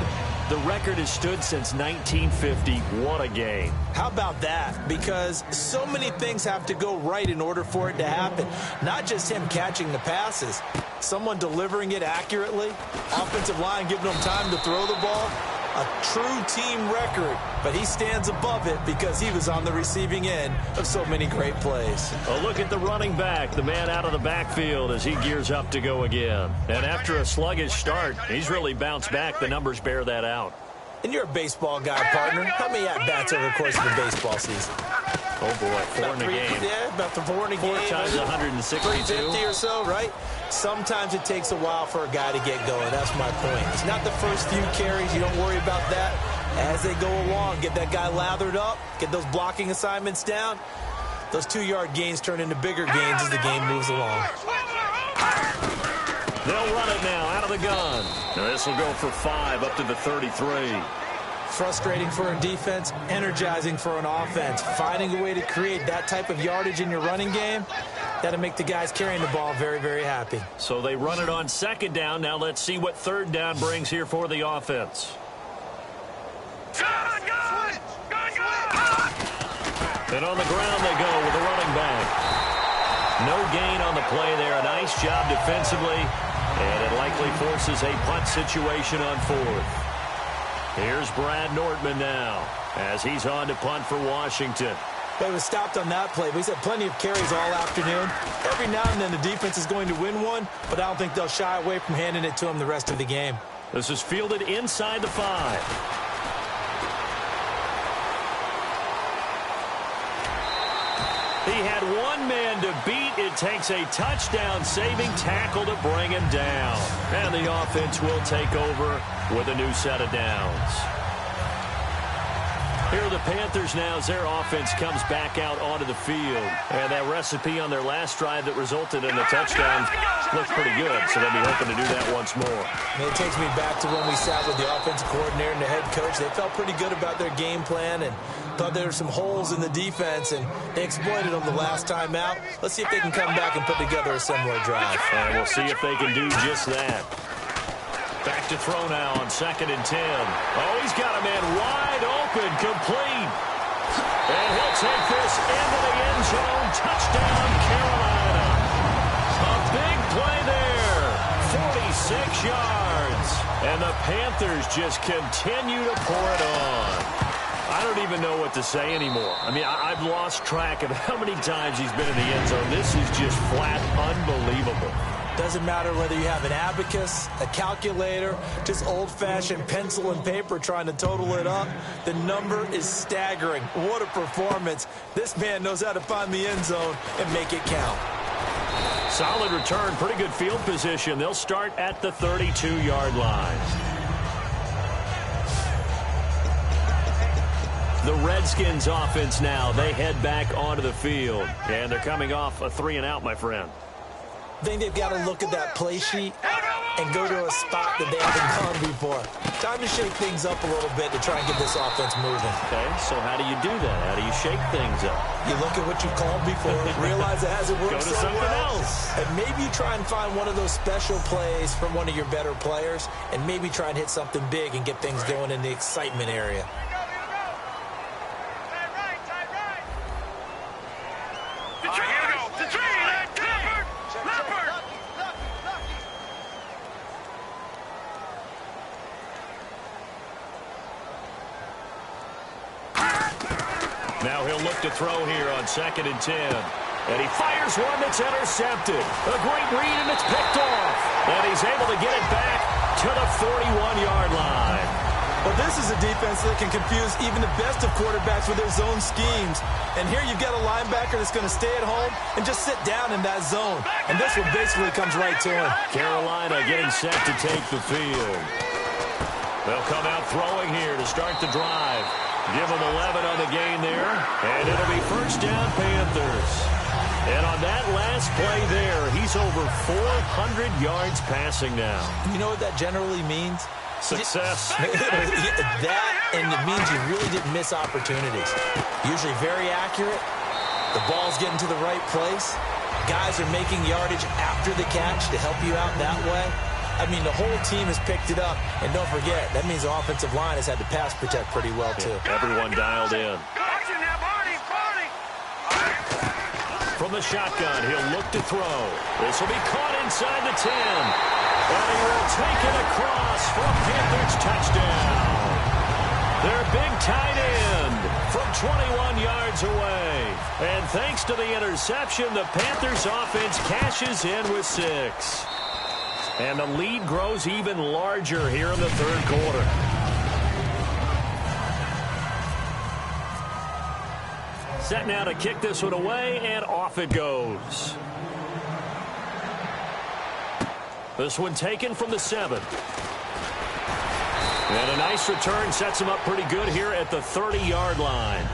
The record has stood since 1950. What a game. How about that? Because so many things have to go right in order for it to happen. Not just him catching the passes. Someone delivering it accurately. Offensive line giving them time to throw the ball. A true team record. But he stands above it because he was on the receiving end of so many great plays. A look at the running back, the man out of the backfield as he gears up to go again. And after a sluggish start, he's really bounced back. The numbers bear that out. And you're a baseball guy, partner. How many at-bats over the course of the baseball season? Oh, boy, 4 in a game. Yeah, about the 4 in a game. 4 times 162. 350 or so, right? Sometimes it takes a while for a guy to get going. That's my point. It's not the first few carries. You don't worry about that. As they go along, get that guy lathered up, get those blocking assignments down. Those 2-yard gains turn into bigger gains as the game moves along. They'll run it now out of the gun. Now this will go for 5 up to the 33. Frustrating for a defense, energizing for an offense. Finding a way to create that type of yardage in your running game, that'll make the guys carrying the ball very, very happy. So they run it on 2nd down. Now let's see what 3rd down brings here for the offense. And on the ground they go with the running back. No gain on the play there. A nice job defensively. And it likely forces a punt situation on 4th. Here's Brad Nortman now as he's on to punt for Washington. They was stopped on that play, but he's had plenty of carries all afternoon. Every now and then the defense is going to win one, but I don't think they'll shy away from handing it to him the rest of the game. This is fielded inside the 5. He had one man to beat. It takes a touchdown-saving tackle to bring him down. And the offense will take over with a new set of downs. Here are the Panthers now as their offense comes back out onto the field. And that recipe on their last drive that resulted in a touchdown looks pretty good, so they'll be hoping to do that once more. It takes me back to when we sat with the offensive coordinator and the head coach. They felt pretty good about their game plan and thought there were some holes in the defense, and they exploited them the last time out. Let's see if they can come back and put together a similar drive. And we'll see if they can do just that. Back to throw now on 2nd and 10. Oh, he's got a man wide open, complete. And he'll take this into the end zone. Touchdown, Carolina. A big play there. 46 yards. And the Panthers just continue to pour it on. I don't even know what to say anymore. I mean, I've lost track of how many times he's been in the end zone. This is just flat unbelievable. Doesn't matter whether you have an abacus, a calculator, just old-fashioned pencil and paper trying to total it up. The number is staggering. What a performance. This man knows how to find the end zone and make it count. Solid return, pretty good field position. They'll start at the 32-yard line. The Redskins offense now, they head back onto the field. And they're coming off a 3-and-out, my friend. I think they've got to look at that play sheet and go to a spot that they haven't gone before. Time to shake things up a little bit to try and get this offense moving. Okay, so how do you do that? How do you shake things up? You look at what you called before, realize it hasn't worked Go to so something well, else. and maybe you try and find one of those special plays from one of your better players, and maybe try and hit something big and get things going in the excitement area. Now he'll look to throw here on 2nd and 10. And he fires one that's intercepted. A great read, and it's picked off. And he's able to get it back to the 41-yard line. Well, this is a defense that can confuse even the best of quarterbacks with their zone schemes. And here you've got a linebacker that's going to stay at home and just sit down in that zone. And this one basically comes right to him. Carolina getting set to take the field. They'll come out throwing here to start the drive. Give them 11 on the game there. And it'll be first down, Panthers. And on that last play there, he's over 400 yards passing now. You know what that generally means? Success. That, and it means you really didn't miss opportunities. Usually very accurate. The ball's getting to the right place. Guys are making yardage after the catch to help you out that way. I mean, the whole team has picked it up. And don't forget, that means the offensive line has had to pass protect pretty well, too. Everyone dialed in. Watching now, Barney. From the shotgun, he'll look to throw. This will be caught inside the 10. And he will take it across for a Panthers touchdown. Their big tight end from 21 yards away. And thanks to the interception, the Panthers offense cashes in with 6. And the lead grows even larger here in the third quarter. Set now to kick this one away, and off it goes. This one taken from the 7. And a nice return sets him up pretty good here at the 30-yard line.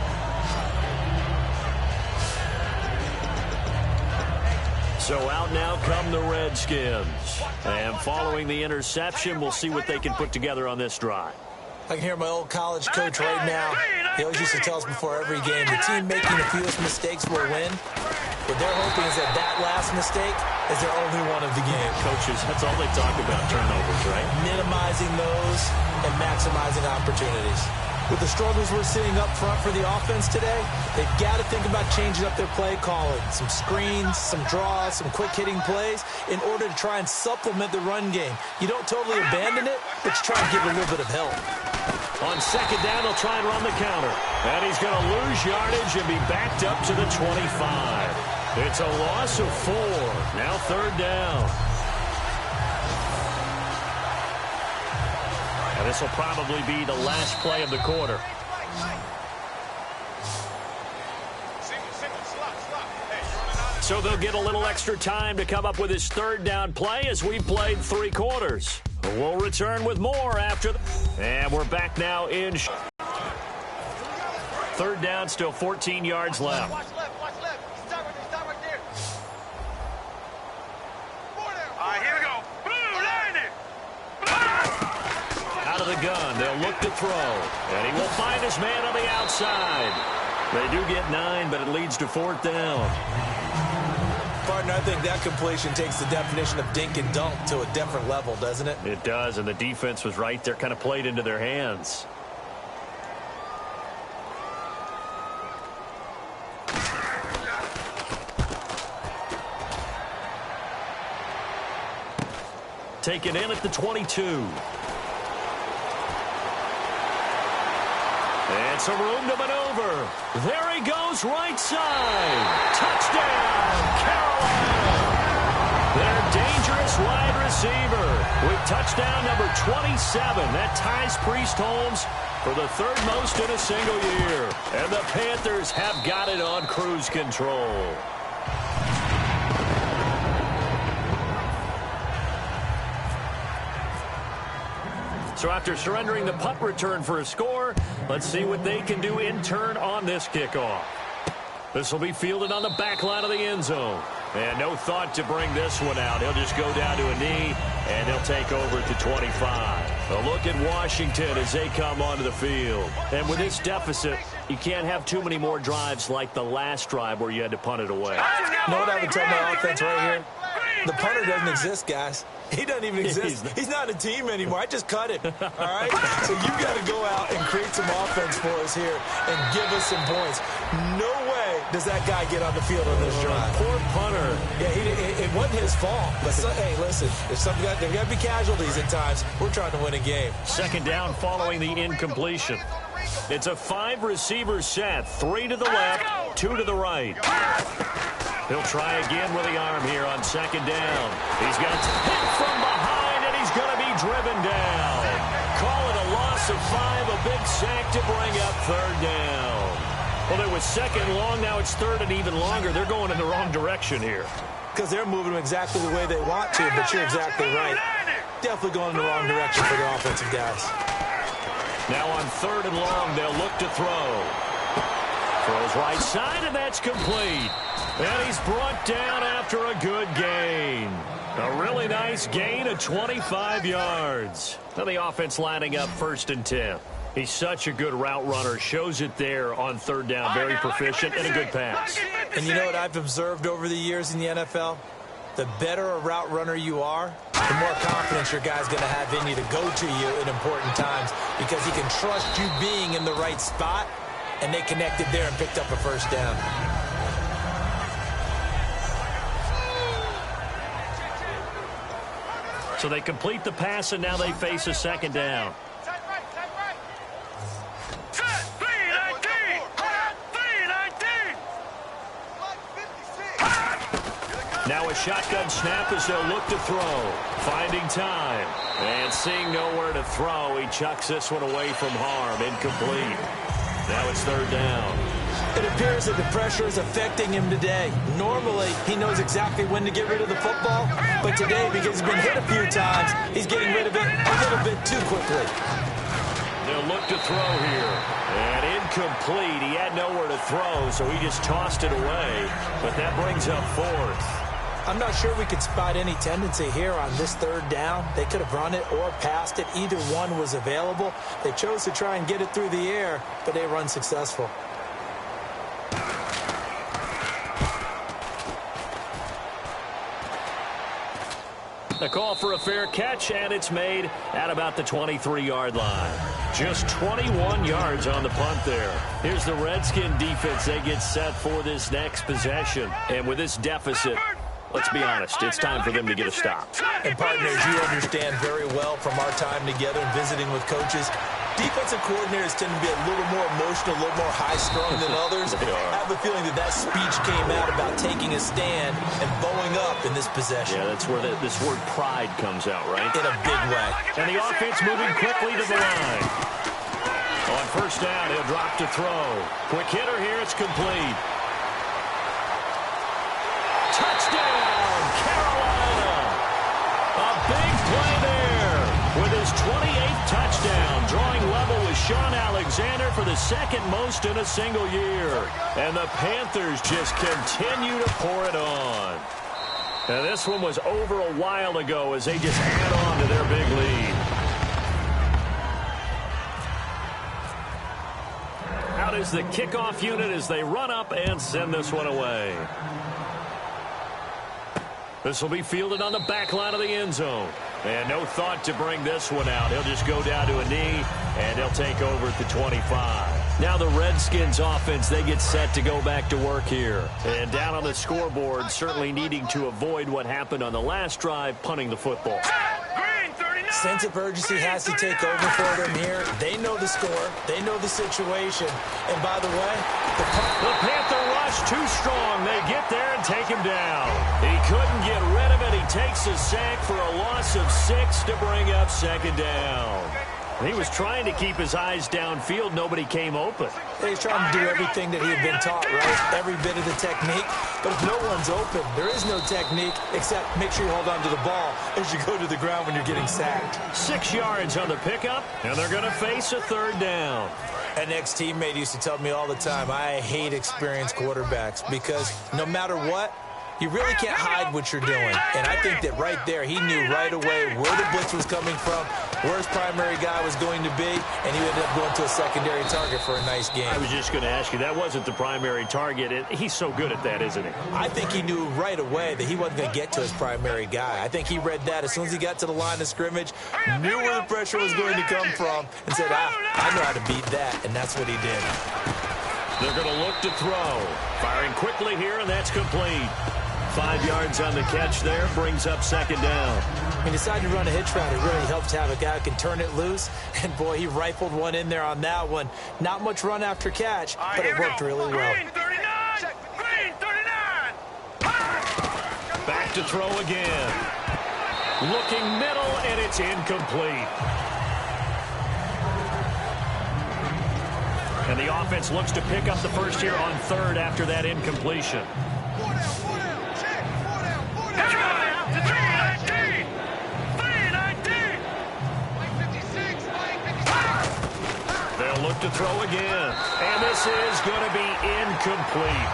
So out now come the Redskins. And following the interception, we'll see what they can put together on this drive. I can hear my old college coach right now. He always used to tell us before every game, the team making the fewest mistakes will win. What they're hoping is that that last mistake is their only one of the game. Coaches, that's all they talk about, turnovers, right? Minimizing those and maximizing opportunities. With the struggles we're seeing up front for the offense today, they've got to think about changing up their play calling. Some screens, some draws, some quick-hitting plays in order to try and supplement the run game. You don't totally abandon it, but you try and give it a little bit of help. On 2nd down, they'll try and run the counter. And he's going to lose yardage and be backed up to the 25. It's a loss of 4. Now 3rd down. And this will probably be the last play of the quarter. So they'll get a little extra time to come up with his 3rd down play as we've played 3 quarters. We'll return with more after. And we're back now in. 3rd down, still 14 yards left. Watch left. Stop right there. All right, here we go. Boom, line it. Out of the gun, they'll look to throw. And he will find his man on the outside. They do get 9, but it leads to 4th down. Partner, I think that completion takes the definition of dink and dunk to a different level, doesn't it? It does, and the defense was right there, kind of played into their hands. Taken in at the 22. And some room to maneuver. There he goes, right side. Touchdown, Carolina. Their dangerous wide receiver with touchdown number 27. That ties Priest Holmes for the 3rd most in a single year. And the Panthers have got it on cruise control. So after surrendering the punt return for a score, let's see what they can do in turn on this kickoff. This will be fielded on the back line of the end zone. And no thought to bring this one out. He'll just go down to a knee, and he'll take over at the 25. A look at Washington as they come onto the field. And with this deficit, you can't have too many more drives like the last drive where you had to punt it away. You know what I would tell my offense right here? The punter doesn't exist, guys. He doesn't even exist. He's not a team anymore. I just cut him. All right? So you got to go out and create some offense for us here and give us some points. No way does that guy get on the field on this drive. Poor punter. Yeah, it wasn't his fault. But hey, listen, there's got to be casualties at times. We're trying to win a game. 2nd down following the incompletion. It's a 5-receiver set. 3 to the left, 2 to the right. He'll try again with the arm here on second down. He's got hit from behind, and he's going to be driven down. Call it a loss of 5, a big sack to bring up third down. Well, it was second long. Now it's third and even longer. They're going in the wrong direction here. Because they're moving them exactly the way they want to, but you're exactly right. Definitely going in the wrong direction for the offensive guys. Now on third and long, they'll look to throw. Throws right side, and that's complete. And he's brought down after a good gain. A really nice gain of 25 yards. Now the offense lining up 1st and 10. He's such a good route runner. Shows it there on third down. Very proficient and a good pass. And you know what I've observed over the years in the NFL? The better a route runner you are, the more confidence your guy's going to have in you to go to you in important times because he can trust you being in the right spot, and they connected there and picked up a first down. So they complete the pass, and now they face a second down. Now a shotgun snap as they'll look to throw. Finding time. And seeing nowhere to throw, he chucks this one away from harm. Incomplete. Now it's third down. It appears that the pressure is affecting him today. Normally, he knows exactly when to get rid of the football. But today, because he's been hit a few times, he's getting rid of it a little bit too quickly. They'll look to throw here. And incomplete. He had nowhere to throw, so he just tossed it away. But that brings up 4th. I'm not sure we could spot any tendency here on this third down. They could have run it or passed it. Either one was available. They chose to try and get it through the air, but they were unsuccessful. A call for a fair catch, and it's made at about the 23-yard line. Just 21 yards on the punt there. Here's the Redskin defense. They get set for this next possession. And with this deficit, let's be honest, it's time for them to get a stop. And partners, you understand very well from our time together and visiting with coaches, defensive coordinators tend to be a little more emotional, a little more high-strung than others. I have a feeling that speech came out about taking a stand and bowing up in this possession. Yeah, that's where this word pride comes out, right? In a big way. And the offense moving quickly to the line. On first down, he'll drop to throw. Quick hitter here, it's complete. Touchdown, Carolina! A big play there with his 28th touchdown, drawing level with Sean Alexander for the second most in a single year. And the Panthers just continue to pour it on. And this one was over a while ago as they just add on to their big lead. Out is the kickoff unit as they run up and send this one away. This will be fielded on the back line of the end zone. And no thought to bring this one out. He'll just go down to a knee, and he'll take over at the 25. Now the Redskins offense, they get set to go back to work here. And down on the scoreboard, certainly needing to avoid what happened on the last drive, punting the football. Sense of urgency has to take over for them here. They know the score. They know the situation. And by the way, the Panther rush too strong. They get there and take him down. He couldn't get rid of it. He takes a sack for a loss of 6 to bring up second down. He was trying to keep his eyes downfield. Nobody came open. He's trying to do everything that he had been taught, right? Every bit of the technique. But if no one's open, there is no technique except make sure you hold on to the ball as you go to the ground when you're getting sacked. 6 yards on the pickup, and they're going to face a third down. An ex-teammate used to tell me all the time, I hate experienced quarterbacks because no matter what, you really can't hide what you're doing. And I think that right there, he knew right away where the blitz was coming from, where his primary guy was going to be, and he ended up going to a secondary target for a nice game. I was just going to ask you, that wasn't the primary target. He's so good at that, isn't he? I think he knew right away that he wasn't going to get to his primary guy. I think he read that as soon as he got to the line of scrimmage, knew where the pressure was going to come from, and said, I know how to beat that, and that's what he did. They're going to look to throw. Firing quickly here, and that's complete. 5 yards on the catch there. Brings up second down. When you decide to run a hitch route, it really helps to have a guy who can turn it loose. And, boy, he rifled one in there on that one. Not much run after catch, but it worked really well. Green 39! Green 39! Back to throw again. Looking middle, and it's incomplete. And the offense looks to pick up the first here on third after that incompletion. They'll look to throw again. And this is going to be incomplete.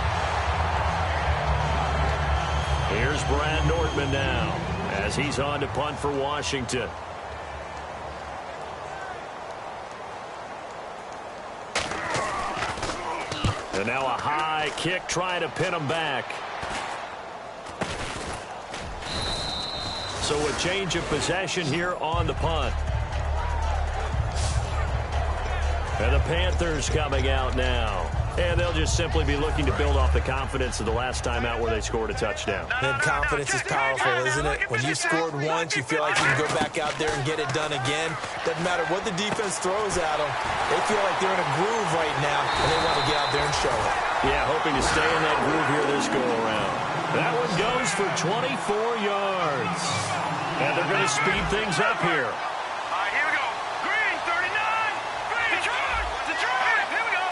Here's Brad Nortman now as he's on to punt for Washington. And now a high kick trying to pin him back. So a change of possession here on the punt. And the Panthers coming out now. And they'll just simply be looking to build off the confidence of the last time out where they scored a touchdown. And confidence is powerful, isn't it? When you scored once, you feel like you can go back out there and get it done again. Doesn't matter what the defense throws at them. They feel like they're in a groove right now, and they want to get out there and show it. Yeah, hoping to stay in that groove here this go-around. That one goes for 24 yards. And they're going to speed things up here. Here we go. Green 39! Green, Detroit! Here we go.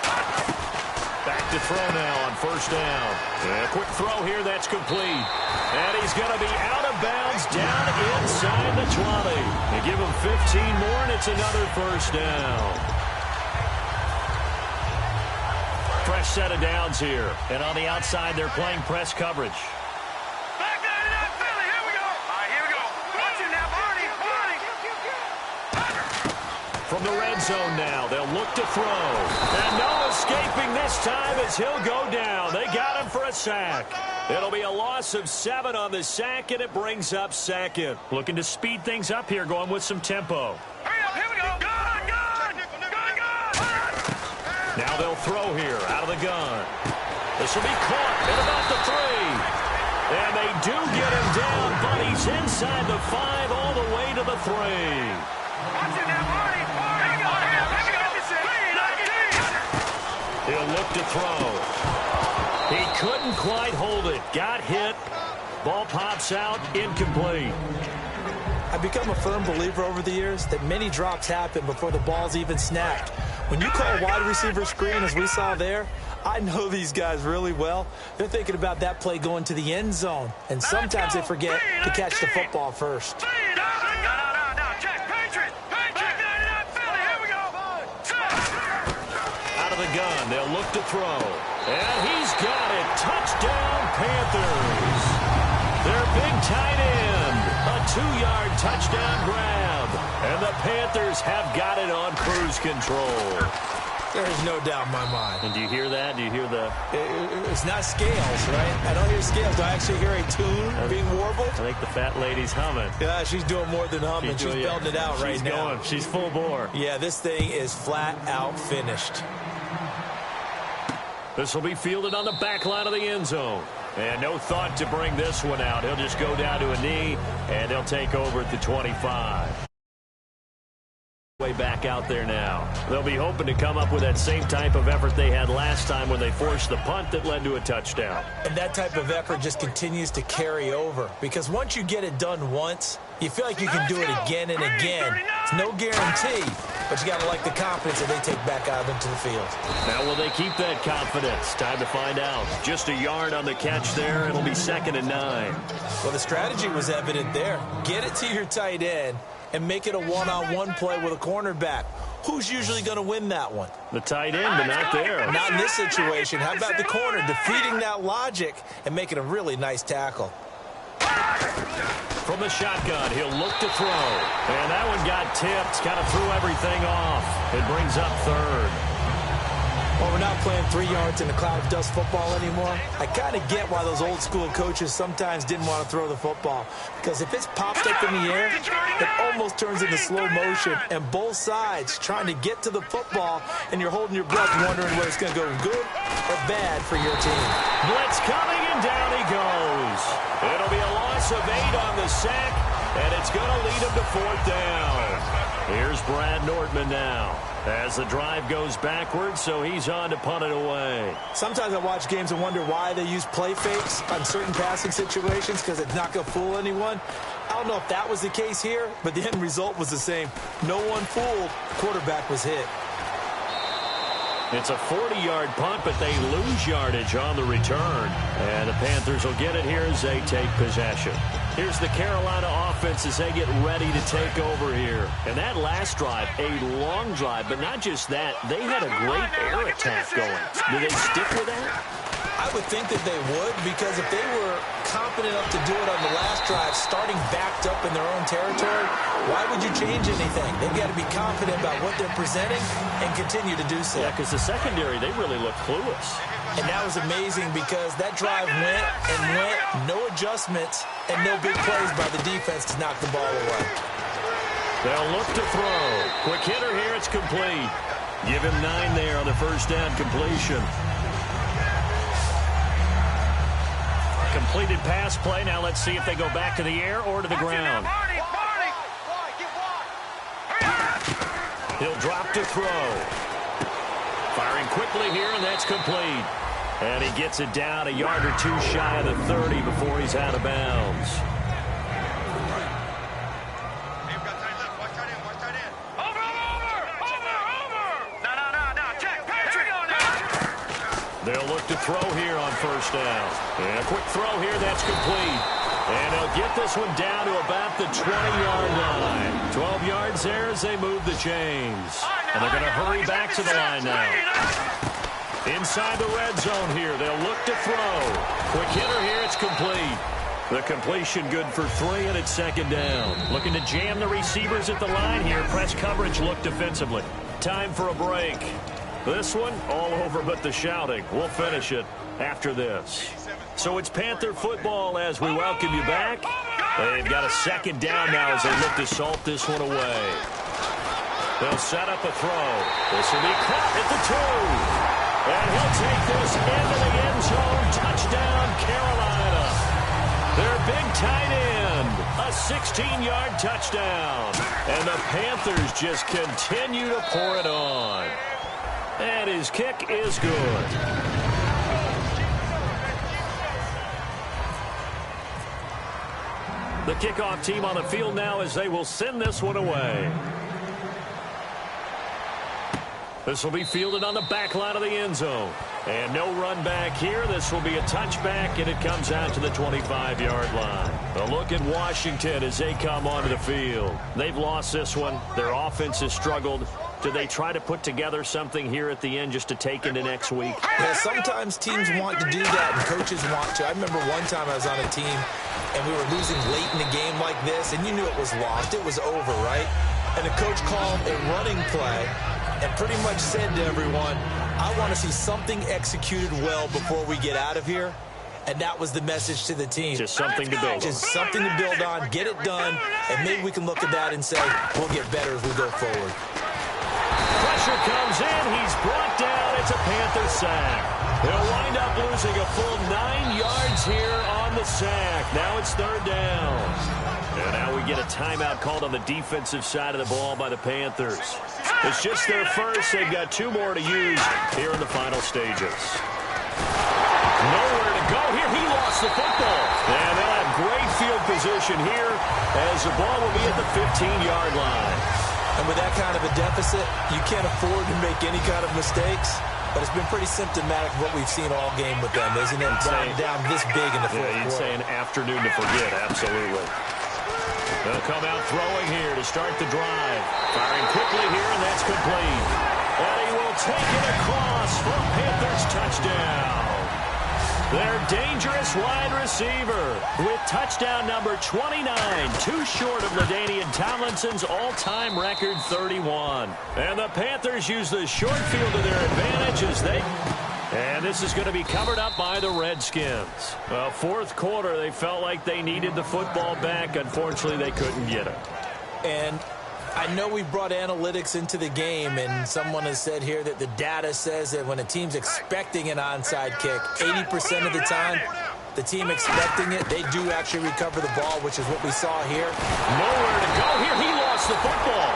Back to throw now on first down. And a quick throw here, that's complete. And he's going to be out of bounds down inside the 20. They give him 15 more, and it's another first down. Fresh set of downs here. And on the outside, they're playing press coverage. Back 99, Philly. Here we go. Here we go. Watch it now, Barney. From the red zone now, they'll look to throw. And no escaping this time as he'll go down. They got him for a sack. It'll be a loss of 7 on the sack, and it brings up second. Looking to speed things up here, going with some tempo. Hurry up. Here we go. Gun. Now they'll throw here out of the gun. This will be caught at about the 3. And they do get him down, but he's inside the 5 all the way to the 3. Watch it now, Barney. He'll look to throw. He couldn't quite hold it. Got hit. Ball pops out. Incomplete. I've become a firm believer over the years that many drops happen before the ball's even snapped. When you call a wide receiver screen, as we saw there, I know these guys really well. They're thinking about that play going to the end zone. And sometimes they forget to catch the football first. The gun, they'll look to throw, and he's got it. Touchdown, Panthers. Their big tight end, a 2-yard touchdown grab, and the Panthers have got it on cruise control. There's no doubt in my mind. And do you hear that? Do you hear the... It's not scales, right? I don't hear scales. Do I actually hear a tune being warbled? I think the fat lady's humming. Yeah, she's doing more than humming. She's belting it out right now. Going. She's full bore. Yeah, this thing is flat out finished. This will be fielded on the back line of the end zone. And no thought to bring this one out. He'll just go down to a knee, and they'll take over at the 25. Way back out there now. They'll be hoping to come up with that same type of effort they had last time when they forced the punt that led to a touchdown. And that type of effort just continues to carry over. Because once you get it done once, you feel like you can do it again and again. It's no guarantee, but you got to like the confidence that they take back out into the field. Now, will they keep that confidence? Time to find out. Just a yard on the catch there. It'll be 2nd and 9. Well, the strategy was evident there. Get it to your tight end and make it a one-on-one play with a cornerback. Who's usually going to win that one? The tight end, but not there. Not in this situation. How about the corner defeating that logic and making a really nice tackle? From the shotgun, he'll look to throw. And that one got tipped. Kind of threw everything off. It brings up 3rd. Well, we're not playing 3 yards in a cloud of dust football anymore. I kind of get why those old school coaches sometimes didn't want to throw the football. Because if it's popped up in the air, it almost turns into slow motion. And both sides trying to get to the football, and you're holding your breath wondering whether it's going to go good or bad for your team. Blitz coming, and down he goes. It'll be a loss of 8 on the sack, and it's going to lead him to 4th down. Here's Brad Nordman now as the drive goes backwards, so he's on to punt it away. Sometimes I watch games and wonder why they use play fakes on certain passing situations because it's not going to fool anyone. I don't know if that was the case here, but the end result was the same. No one fooled. Quarterback was hit. It's a 40-yard punt, but they lose yardage on the return. And the Panthers will get it here as they take possession. Here's the Carolina offense as they get ready to take over here. And that last drive, a long drive, but not just that. They had a great air attack going. Do they stick with that? I would think that they would, because if they were confident enough to do it on the last drive, starting backed up in their own territory, why would you change anything? They've got to be confident about what they're presenting and continue to do so. Yeah, because the secondary, they really look clueless. And that was amazing because that drive went and went, no adjustments, and no big plays by the defense to knock the ball away. They'll look to throw. Quick hitter here, it's complete. Give him 9 there on the first down completion. Completed pass play. Now let's see if they go back to the air or to the ground. He'll drop to throw. Firing quickly here, and that's complete. And he gets it down a yard or two shy of the 30 before he's out of bounds. They'll look to throw here on first down. And a quick throw here, that's complete. And they'll get this one down to about the 20-yard line. 12 yards there as they move the chains. And they're going to hurry back to the line now. Inside the red zone here, they'll look to throw. Quick hitter here, it's complete. The completion good for 3, and it's second down. Looking to jam the receivers at the line here. Press coverage, look defensively. Time for a break. This one, all over but the shouting. We'll finish it after this. So it's Panther football as we welcome you back. They've got a second down now as they look to salt this one away. They'll set up a throw. This will be caught at the 2. And he'll take this into the end zone. Touchdown, Carolina. Their big tight end. A 16-yard touchdown. And the Panthers just continue to pour it on. And his kick is good. The kickoff team on the field now as they will send this one away. This will be fielded on the back line of the end zone. And no run back here. This will be a touchback, and it comes out to the 25-yard line. A look at Washington as they come onto the field. They've lost this one. Their offense has struggled. Do they try to put together something here at the end just to take into next week? Yeah, sometimes teams want to do that, and coaches want to. I remember one time I was on a team, and we were losing late in the game like this, and you knew it was lost. It was over, right? And the coach called a running play and pretty much said to everyone, I want to see something executed well before we get out of here. And that was the message to the team. Just something to build on. Just something to build on, get it done, and maybe we can look at that and say, we'll get better as we go forward. Pressure comes in. He's brought down. It's a Panther sack. They'll wind up losing a full 9 yards here on the sack. Now it's third down. And now we get a timeout called on the defensive side of the ball by the Panthers. It's just their first. They've got 2 more to use here in the final stages. Nowhere to go here. He lost the football. And they'll have great field position here as the ball will be at the 15-yard line. And with that kind of a deficit, you can't afford to make any kind of mistakes. But it's been pretty symptomatic of what we've seen all game with them, isn't it? Down this big in the fourth quarter. You'd say an afternoon to forget, absolutely. They'll come out throwing here to start the drive. Firing quickly here, and that's complete. And he will take it across for a Panthers touchdown. Their dangerous wide receiver with touchdown number 29, too short of LaDainian Tomlinson's all-time record 31. And the Panthers use the short field to their advantage as they... And this is going to be covered up by the Redskins. Well, fourth quarter, they felt like they needed the football back. Unfortunately, they couldn't get it. And I know we brought analytics into the game, and someone has said here that the data says that when a team's expecting an onside kick, 80% of the time, the team expecting it, they do actually recover the ball, which is what we saw here. Nowhere to go here. He lost the football.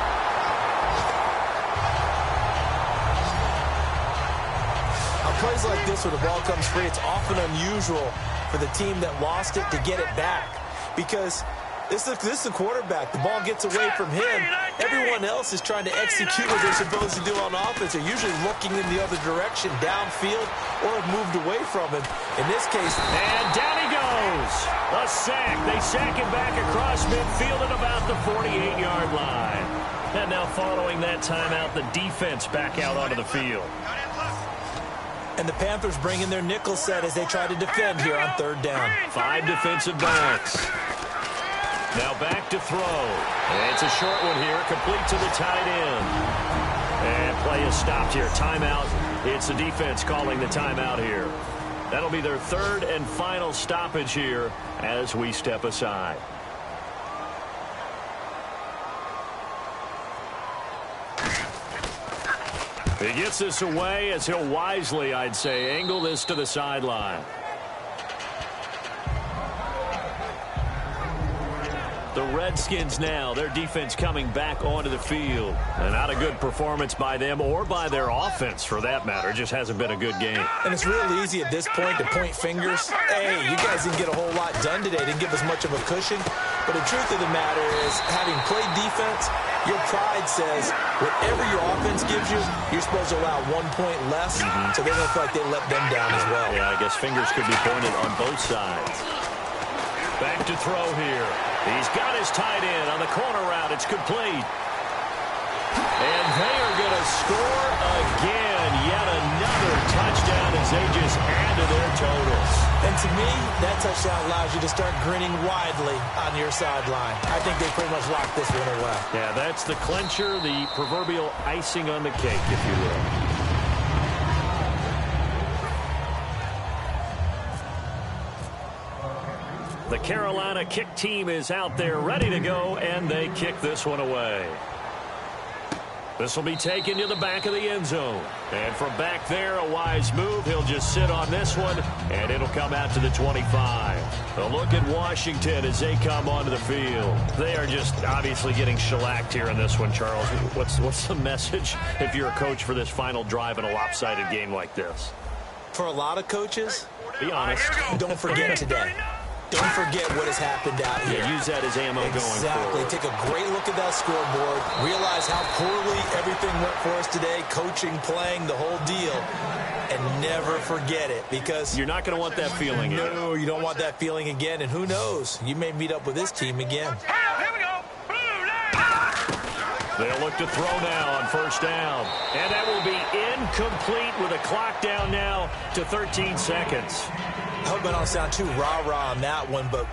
On plays like this where the ball comes free, it's often unusual for the team that lost it to get it back, because this is the quarterback. The ball gets away from him. Everyone else is trying to execute what they're supposed to do on offense. They're usually looking in the other direction, downfield, or have moved away from him. In this case, and down he goes. A sack. They sack him back across midfield at about the 48-yard line. And now following that timeout, the defense back out onto the field. And the Panthers bring in their nickel set as they try to defend here on third down. 5 defensive backs. Now back to throw. And it's a short one here, complete to the tight end. And play is stopped here. Timeout. It's the defense calling the timeout here. That'll be their third and final stoppage here as we step aside. He gets this away as he'll wisely, I'd say, angle this to the sideline. The Redskins now, their defense coming back onto the field. And not a good performance by them or by their offense, for that matter. It just hasn't been a good game. And it's real easy at this point to point fingers. Hey, you guys didn't get a whole lot done today. Didn't give us much of a cushion. But the truth of the matter is, having played defense, your pride says whatever your offense gives you, you're supposed to allow 1 point less. So they're going to feel like they let them down as well. Yeah, I guess fingers could be pointed on both sides. Back to throw here. He's got his tight end on the corner route. It's complete. And they are going to score again. Yet another touchdown as they just add to their totals. And to me, that touchdown allows you to start grinning widely on your sideline. I think they pretty much locked this one away. Yeah, that's the clincher, the proverbial icing on the cake, if you will. The Carolina kick team is out there ready to go, and they kick this one away. This will be taken to the back of the end zone. And from back there, a wise move. He'll just sit on this one, and it'll come out to the 25. A look at Washington as they come onto the field. They are just obviously getting shellacked here in this one, Charles. What's the message if you're a coach for this final drive in a lopsided game like this? For a lot of coaches, be honest. Don't forget today. Don't forget what has happened out here. Yeah, use that as ammo going forward. Take a great look at that scoreboard. Realize how poorly everything went for us today. Coaching, playing, the whole deal. And never forget it, because you're not going to want that feeling again. No, you don't want that feeling again. And who knows? You may meet up with this team again. Here we go. They'll look to throw now on first down. And that will be incomplete with a clock down now to 13 seconds. I hope I don't sound too rah-rah on that one, but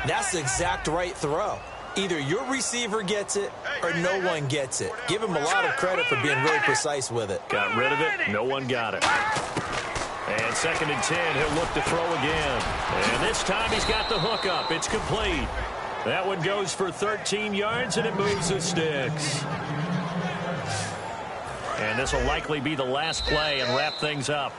that's the exact right throw. Either your receiver gets it or no one gets it. Give him a lot of credit for being really precise with it. Got rid of it. No one got it. And 2nd and 10. He'll look to throw again. And this time he's got the hook up. It's complete. That one goes for 13 yards, and it moves the sticks. And this will likely be the last play and wrap things up.